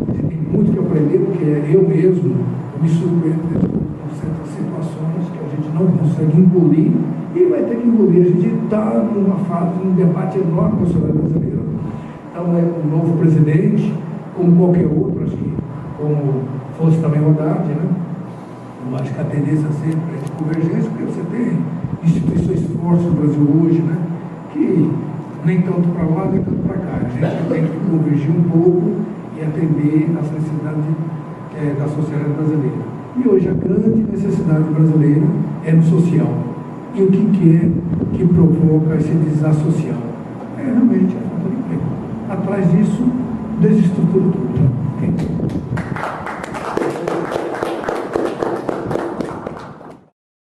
a gente tem muito que aprender, porque eu mesmo me surpreendo com certas situações que a gente não consegue engolir, e vai ter que engolir. A gente está numa fase, num debate enorme com a sociedade brasileira. Então, é um novo presidente, como qualquer outro, acho que como fosse também o Haddad, né? Eu acho que a tendência sempre é de convergência, porque você tem instituições fortes no Brasil hoje, né? Que nem tanto para lá, nem tanto para cá. A gente tem que convergir um pouco e atender às necessidades da sociedade brasileira. E hoje a grande necessidade brasileira é no social. E o que é que provoca esse desastre social? É realmente a falta de emprego. Atrás disso, desestrutura tudo. Né?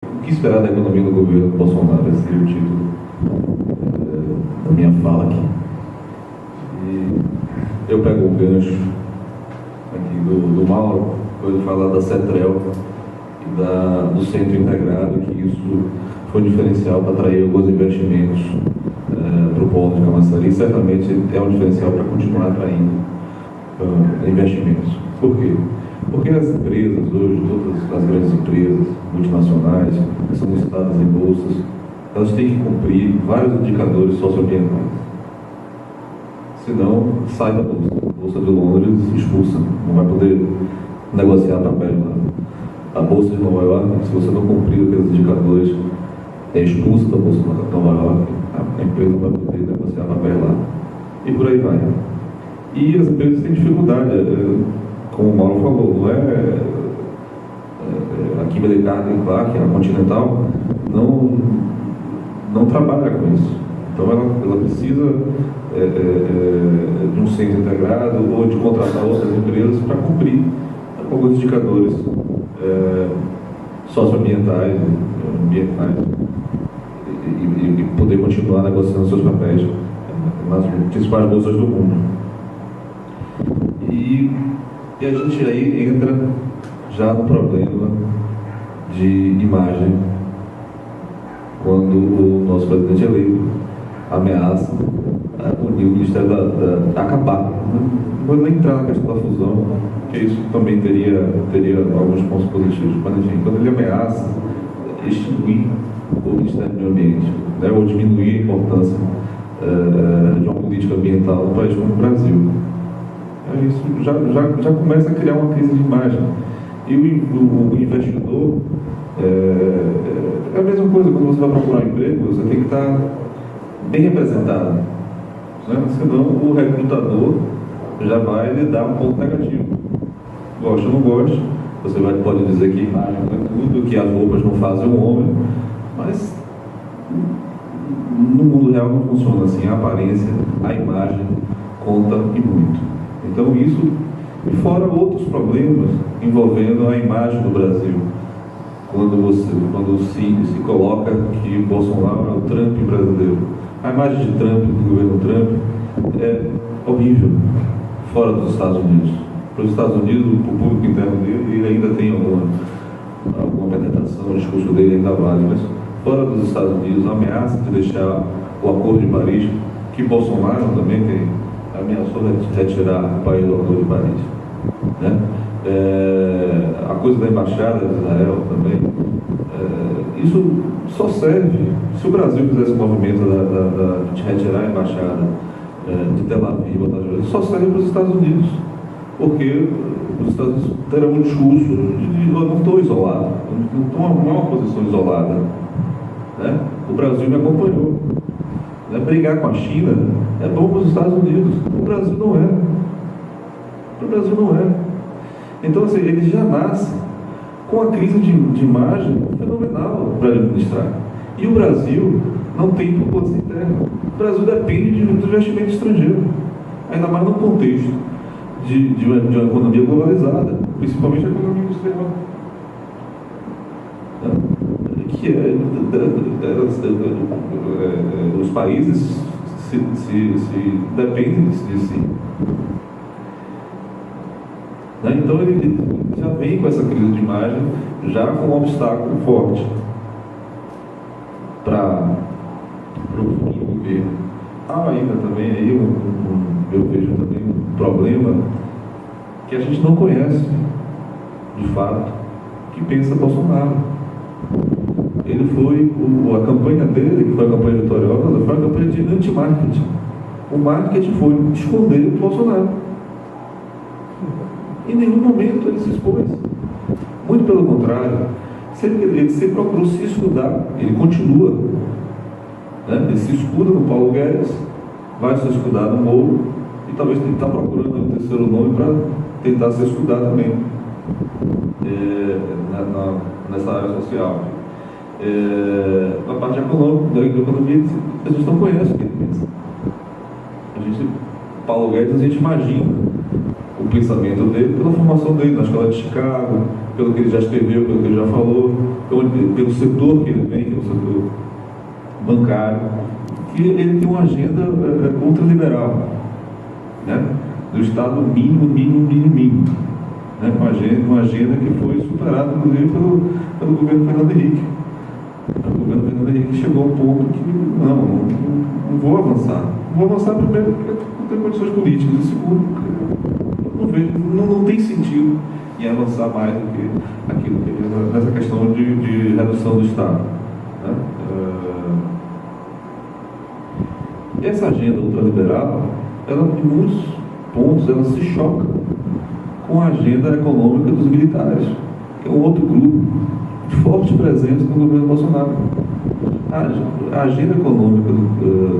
O que esperar da economia do governo Bolsonaro? Esse seria o título da minha fala aqui. E eu pego o gancho aqui do Mauro, quando ele fala da CETREL e do Centro Integrado, que isso foi um diferencial para atrair alguns investimentos para o polo de Camaçari, e certamente é um diferencial para continuar atraindo investimentos. Por quê? Porque as empresas hoje, todas as grandes empresas multinacionais que são listadas em bolsas, elas têm que cumprir vários indicadores socioambientais. Senão, sai da bolsa. A Bolsa de Londres expulsa, não vai poder negociar papéis lá. A Bolsa de Nova York, se você não cumprir aqueles indicadores, é expulsa da Bolsa de Nova York, a empresa não vai poder negociar papéis lá. E por aí vai. E as empresas têm dificuldade, como o Mauro falou, não é a Kimberly Clark, a Continental, não trabalha com isso. Então ela precisa de um centro integrado ou de contratar outras empresas para cumprir alguns indicadores socioambientais, ambientais, e poder continuar negociando seus papéis nas principais bolsas do mundo. E a gente aí entra já no problema de imagem, quando o nosso presidente eleito ameaça unir o Ministério acabar. Não vou nem entrar na questão da fusão, porque isso também teria alguns pontos positivos, mas enfim, quando ele ameaça extinguir o Ministério do Meio Ambiente, né, ou diminuir a importância de uma política ambiental no país como o Brasil. Isso já começa a criar uma crise de imagem. E o investidor, é a mesma coisa, quando você vai procurar um emprego, você tem que estar bem representado. né? Senão o recrutador já vai lhe dar um ponto negativo. Gosta ou não gosta, você pode dizer que a imagem não é tudo, que as roupas não fazem o homem, mas no mundo real não funciona assim. A aparência, a imagem conta e muito. Então isso, e fora outros problemas envolvendo a imagem do Brasil. Quando se coloca que Bolsonaro é o Trump brasileiro. A imagem de Trump, do governo Trump, é horrível fora dos Estados Unidos. Para os Estados Unidos, o público interno dele, ele ainda tem alguma penetração, o discurso dele ainda vale, mas fora dos Estados Unidos, a ameaça de deixar o Acordo de Paris, que Bolsonaro também ameaçou retirar o país do Acordo de Paris, né? A coisa da embaixada de Israel também, isso só serve, se o Brasil fizesse o movimento de retirar a embaixada de Tel Aviv, só serve para os Estados Unidos, porque os Estados Unidos terão um discurso de eu não estou isolado, não é uma posição isolada, né? O Brasil me acompanhou, né? Brigar com a China é bom para os Estados Unidos, o Brasil não é. O Brasil não é. Então, assim, ele já nasce com a crise de imagem fenomenal para administrar. E o Brasil não tem propósito interno. O Brasil depende do investimento estrangeiro, ainda mais no contexto de uma economia globalizada, principalmente a economia industrial, que os países se dependem de si. Então ele já vem com essa crise de imagem, já com um obstáculo forte para o futuro governo. Há ainda também aí eu vejo também um problema que a gente não conhece, de fato, que pensa Bolsonaro. Ele foi, a campanha dele, que foi a campanha vitoriosa, foi a campanha de anti-marketing. O marketing foi esconder o Bolsonaro. Em nenhum momento ele se expôs. Muito pelo contrário, ele sempre procurou se escudar. Ele continua, né? Ele se escuda no Paulo Guedes, vai se escudar no Moro, e talvez ele está procurando um terceiro nome para tentar se escudar também nessa área social. Na parte econômica, da economia, a gente não conhece o que ele pensa. Paulo Guedes, a gente imagina o pensamento dele pela formação dele na escola de Chicago, pelo que ele já escreveu, pelo que ele já falou, pelo setor que ele vem, que é o setor bancário, que ele tem uma agenda ultraliberal, né? Do Estado mínimo, né? Uma agenda que foi superada, inclusive, pelo governo Fernando Henrique. O governo Fernando Henrique chegou a um ponto que não vou avançar. Não vou avançar primeiro porque não tem condições políticas, e segundo porque não tem sentido em avançar mais do que aquilo que nessa questão de redução do Estado, né? Essa agenda ultraliberal, ela, em muitos pontos, ela se choca com a agenda econômica dos militares, que é um outro grupo de forte presença no governo Bolsonaro. A agenda econômica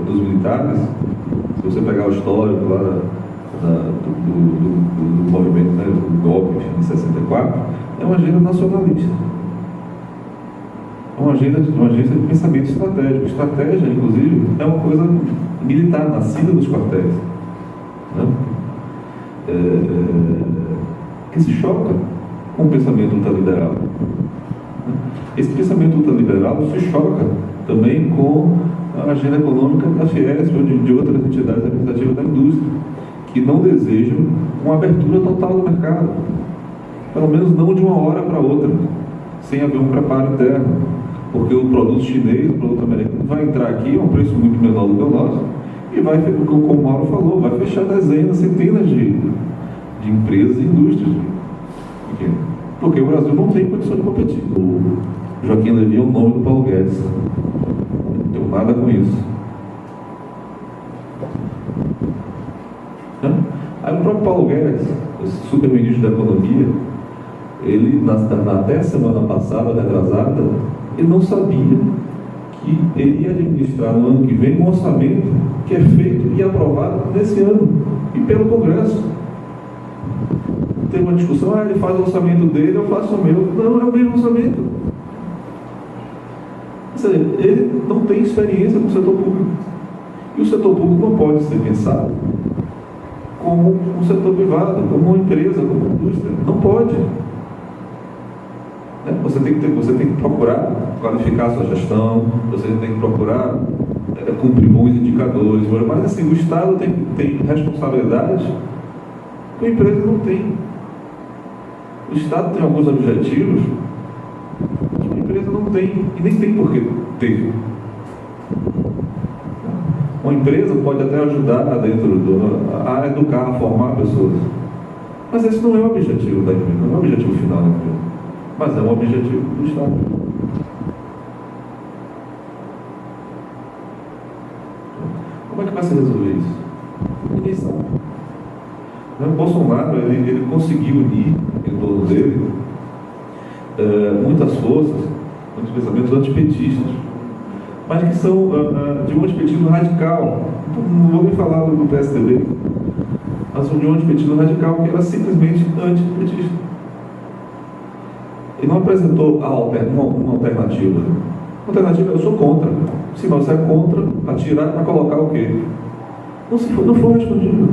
dos militares, se você pegar o histórico lá do movimento, né, do golpe em 64, é uma agenda nacionalista. É uma agenda de pensamento estratégico. Estratégia, inclusive, é uma coisa militar, nascida nos quartéis, né? Que se choca com o pensamento ultraliberal. Esse pensamento ultraliberal se choca também com a agenda econômica da Fiesp ou de outras entidades representativas da indústria, que não desejam uma abertura total do mercado, pelo menos não de uma hora para outra, sem haver um preparo interno, porque o produto chinês, o produto americano vai entrar aqui a um preço muito menor do que o nosso e vai, como o Mauro falou, vai fechar dezenas, centenas de empresas e indústrias, porque o Brasil não tem condição de competir. O Joaquim Levy é o nome do Paulo Guedes, não tenho nada com isso. Aí o próprio Paulo Guedes, esse super-ministro da Economia, ele, até a semana passada, retrasada, ele não sabia que ele ia administrar no ano que vem um orçamento que é feito e aprovado nesse ano e pelo Congresso. Tem uma discussão, ele faz o orçamento dele, eu faço o meu. Não, é o mesmo orçamento. Ou seja, ele não tem experiência com o setor público. E o setor público não pode ser pensado como um setor privado, como uma empresa, como uma indústria. Não pode. Você tem que procurar qualificar a sua gestão, você tem que procurar cumprir bons indicadores, mas assim, o Estado tem responsabilidade que a empresa não tem. O Estado tem alguns objetivos que a empresa não tem, e nem tem por que ter. Uma empresa pode até ajudar a educar, a formar pessoas, mas esse não é o objetivo da empresa, não é o objetivo final da empresa, mas é um objetivo do Estado. Como é que vai se resolver isso? Ninguém sabe. O Bolsonaro ele conseguiu unir em torno dele muitas forças, muitos pensamentos antipetistas, mas que são de um antipetismo radical. Não vou nem falar do PSDB, mas de um antipetismo radical que era simplesmente antipetista. Ele não apresentou uma alternativa. A alternativa é: eu sou contra. Sim, mas você é contra atirar para colocar o quê? Não foi respondido.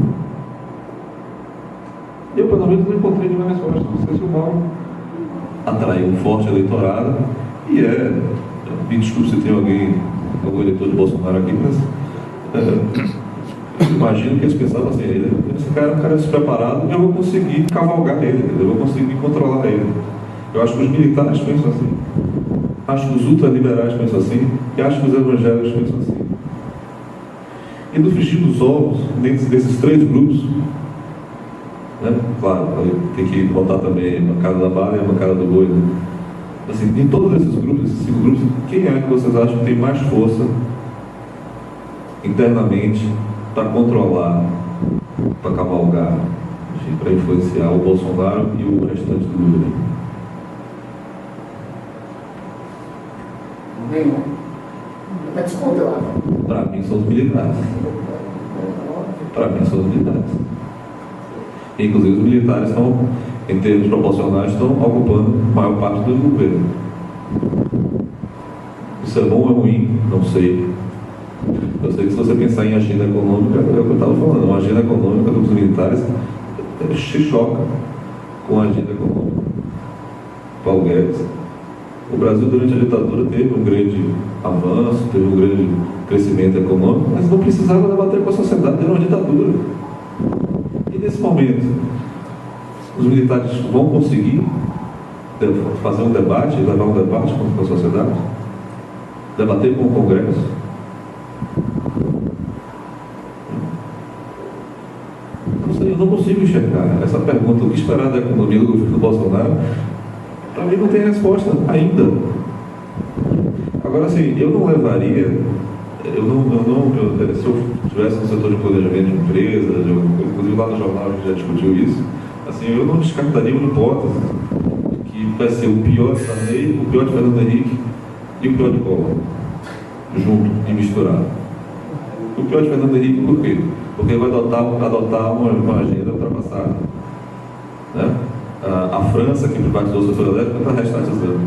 Eu, pelo menos, não encontrei nenhuma resposta. Não sei se o Mauro atraiu um forte eleitorado e me desculpe se tem algum eleitor de Bolsonaro aqui, mas eu imagino que eles pensavam assim: esse cara é um cara despreparado, eu vou conseguir cavalgar ele, eu vou conseguir controlar ele. Eu acho que os militares pensam assim, acho que os ultraliberais pensam assim, e acho que os evangélicos pensam assim. E no frigir dos ovos, dentro desses três grupos, claro, tem que botar também a bancada da bala e a bancada do boi. Assim, em todos esses grupos, esses 5 grupos, quem é que vocês acham que tem mais força internamente para controlar, para cavalgar, para influenciar o Bolsonaro e o restante do governo? Nenhum. Está descontrolado. Para mim são os militares. Para mim são os militares. Inclusive os militares estão, em termos proporcionais, estão ocupando a maior parte do governo. Isso é bom ou é ruim? Não sei. Eu sei que se você pensar em agenda econômica, é o que eu estava falando, uma agenda econômica dos militares se choca com a agenda econômica. Paulo Guedes. O Brasil, durante a ditadura, teve um grande avanço, teve um grande crescimento econômico, mas não precisava debater com a sociedade, era uma ditadura. E nesse momento, os militares vão conseguir fazer um debate, levar um debate com a sociedade? Debater com o Congresso? Eu não consigo enxergar essa pergunta: o que esperar da economia do governo Bolsonaro? Para mim não tem resposta ainda. Agora, assim, eu não levaria, se eu estivesse no setor de planejamento de empresa, de alguma coisa, inclusive lá no jornal a gente já discutiu isso, assim, eu não descartaria uma hipótese que vai ser o pior de Sarney, o pior de Fernando Henrique e o pior de Collor, junto e misturado. O pior de Fernando Henrique, por quê? Porque ele vai adotar uma agenda ultrapassada, né? A França, que privatizou o setor elétrico, está restatizando.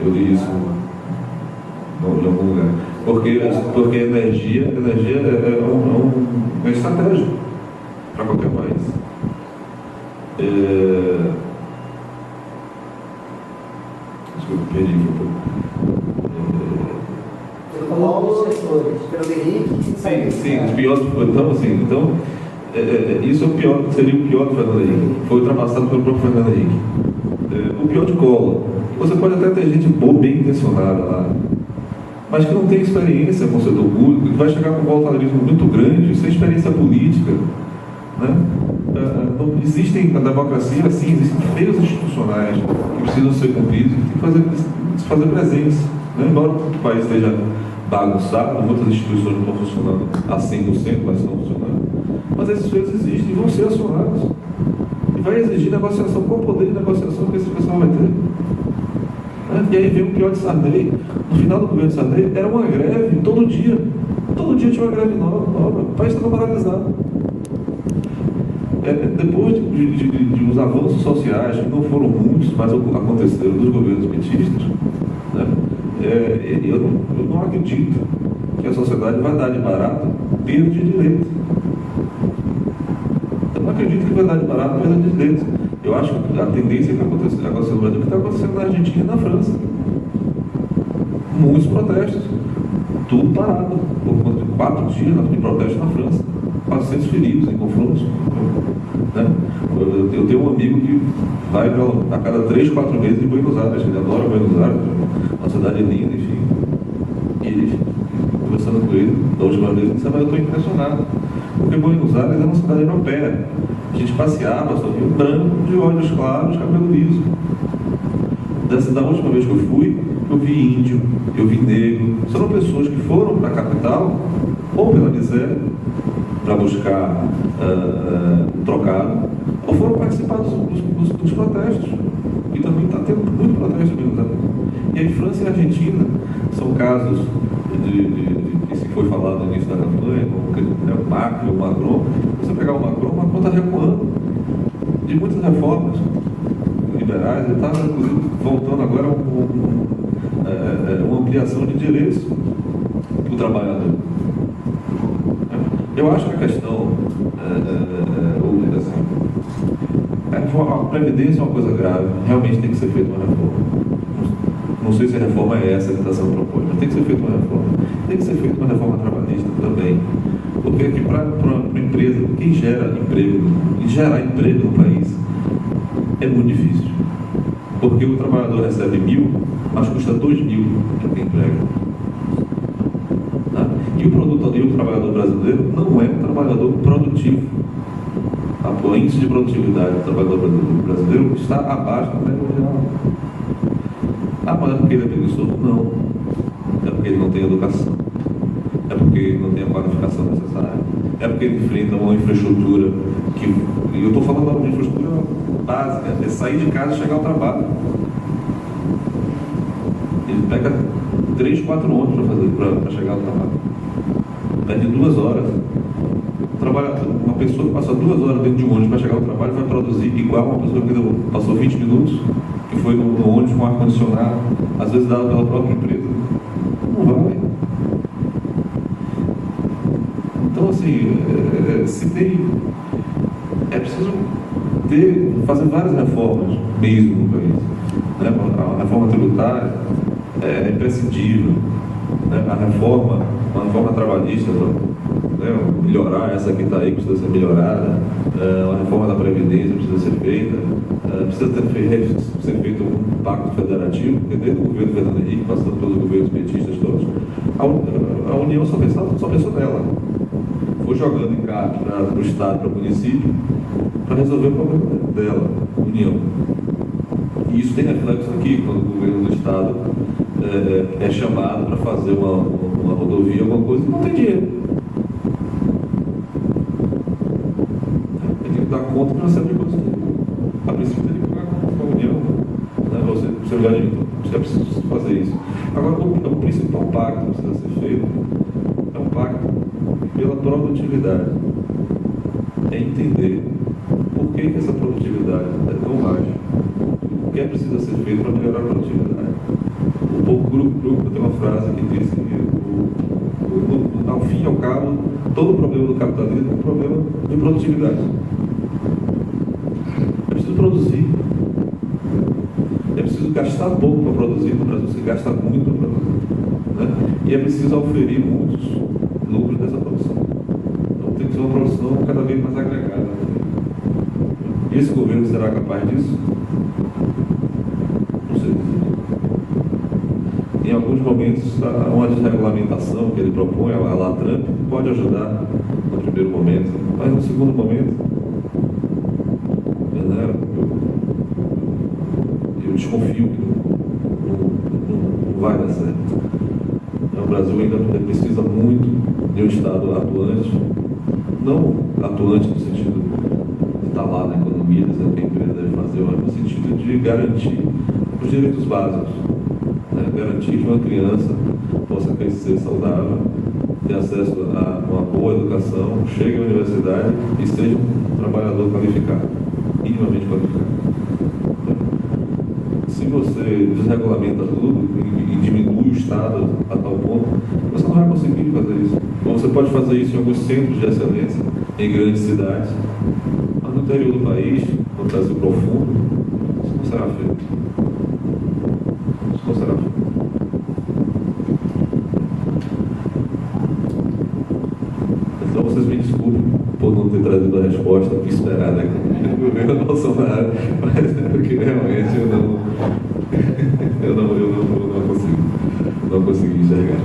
Eu li isso em algum lugar. Porque energia é uma estratégia para qualquer país. Desculpa, perdi aqui um pouco. Você falou dos setores, Fernando Henrique. Sim, os piores. Então, isso é o pior, seria o pior de Fernando Henrique. Foi ultrapassado pelo próprio Fernando Henrique. O pior de Collor. Você pode até ter gente boa, bem intencionada lá, mas que não tem experiência com o setor público, que vai chegar com um voluntarismo muito grande, sem experiência política, né? Não existem, na democracia, assim, existem feios institucionais que precisam ser cumpridos, que tem que fazer presença, né? Embora o país esteja bagunçado, muitas instituições não estão funcionando a 100%, mas estão funcionando. Mas esses feitos existem e vão ser acionados. E vai exigir negociação. Qual o poder de negociação que esse pessoal vai ter? E aí vem o pior de Sarney. No final do governo Sarney, era uma greve todo dia. Todo dia tinha uma greve nova. O país estava paralisado. Depois de uns avanços sociais, que não foram muitos, mas aconteceram dos governos petistas, né? Eu não acredito que a sociedade vai dar de barato perda de direitos. Eu não acredito que vai dar de barato perda de direitos. Eu acho que a tendência que aconteceu no Brasil, que está acontecendo na Argentina e na França. Muitos protestos, tudo parado, por conta de 4 dias de protesto na França, 400 feridos em confrontos. Né? Eu tenho um amigo que vai a cada 3, 4 meses em Buenos Aires, ele adora Buenos Aires, uma cidade linda, enfim. E ele, conversando com ele, da última vez, ele disse: mas eu estou impressionado, porque Buenos Aires é uma cidade europeia. A gente passeava, só via branco, de olhos claros, cabelo liso. Da última vez que eu fui, eu vi índio, eu vi negro. São pessoas que foram para a capital, ou pela miséria, para buscar um trocado, ou foram participar dos protestos. E também está tendo muito protesto mesmo. E aí, França e Argentina são casos que se foi falado no início da campanha, como o Macri, o Macron. Se você pegar o Macron está recuando de muitas reformas liberais. Ele está, inclusive, voltando agora uma ampliação de direitos do trabalhador. Eu acho que a questão, a Previdência é uma coisa grave, realmente tem que ser feita uma reforma. Não sei se a reforma é essa que está sendo proposta, mas tem que ser feita uma reforma. Tem que ser feita uma reforma trabalhista também. Porque aqui, para uma empresa, quem gera emprego, e gerar emprego no país, é muito difícil. Porque o trabalhador recebe 1.000, mas custa 2.000 para quem emprega. Tá? E o trabalhador brasileiro não é um trabalhador produtivo. O índice de produtividade do trabalhador brasileiro está abaixo da média mundial. Mas é porque ele é preguiçoso? Não. É porque ele não tem educação. É porque ele não tem a qualificação necessária. É porque ele enfrenta uma infraestrutura que... E eu estou falando de infraestrutura básica, é sair de casa e chegar ao trabalho. Ele pega 3, 4 ônibus para chegar ao trabalho. Perde 2 horas. Uma pessoa que passa 2 horas dentro de um ônibus para chegar ao trabalho vai produzir igual uma pessoa que passou 20 minutos, que foi no ônibus com ar-condicionado, às vezes dado pela própria empresa. Não vai. Então, assim, é preciso fazer várias reformas mesmo no país. Né? A reforma tributária é imprescindível. Né? Uma reforma trabalhista, né? Melhorar essa que está aí, precisa ser melhorada. Uma reforma da Previdência precisa ser feita. Precisa ser feito um pacto federativo, porque desde o governo Fernando Henrique, passando pelos governos petistas todos, a União só pensou nela. Foi jogando em cartas para o Estado, para o município, para resolver o problema dela, União. E isso tem reflexo aqui, quando o governo do Estado é chamado para fazer uma rodovia, alguma coisa, e não tem dinheiro. Ele tem que dar conta de uma série de coisas. A princípio tem que pagar com a União, né? Você é preciso fazer isso. Agora, o principal pacto que precisa ser feito é um pacto pela produtividade. É entender por que essa produtividade é tão baixa. O que precisa ser feito para melhorar a produtividade. O Paul Krugman tem uma frase que diz que, ao fim e ao cabo, todo o problema do capitalismo é um problema de produtividade. É preciso produzir. É preciso gastar pouco para produzir. No Brasil se gasta muito para produzir. Né? E é preciso oferir muitos lucros dessa produção. Então tem que ser uma produção cada vez mais agregada. E esse governo será capaz disso? Não sei dizer. Em alguns momentos, uma desregulamentação que ele propõe, a lá Trump, pode ajudar no primeiro momento, mas no segundo momento, eu desconfio que não vai dar certo. O Brasil ainda precisa muito de um Estado atuante, não atuante no sentido de estar lá na economia, dizendo que a empresa deve fazer, mas no sentido de garantir os direitos básicos. garantir que uma criança possa crescer saudável, ter acesso a uma boa educação, chegue à universidade e seja um trabalhador qualificado, minimamente qualificado. Se você desregulamenta tudo e diminui o Estado a tal ponto, você não vai conseguir fazer isso. Então, você pode fazer isso em alguns centros de excelência, em grandes cidades, mas no interior do país, no Brasil profundo, isso não será feito. Isso não será feito. Então vocês me desculpem por não ter trazido a resposta esperada do governo Bolsonaro, mas é porque realmente eu não consegui enxergar.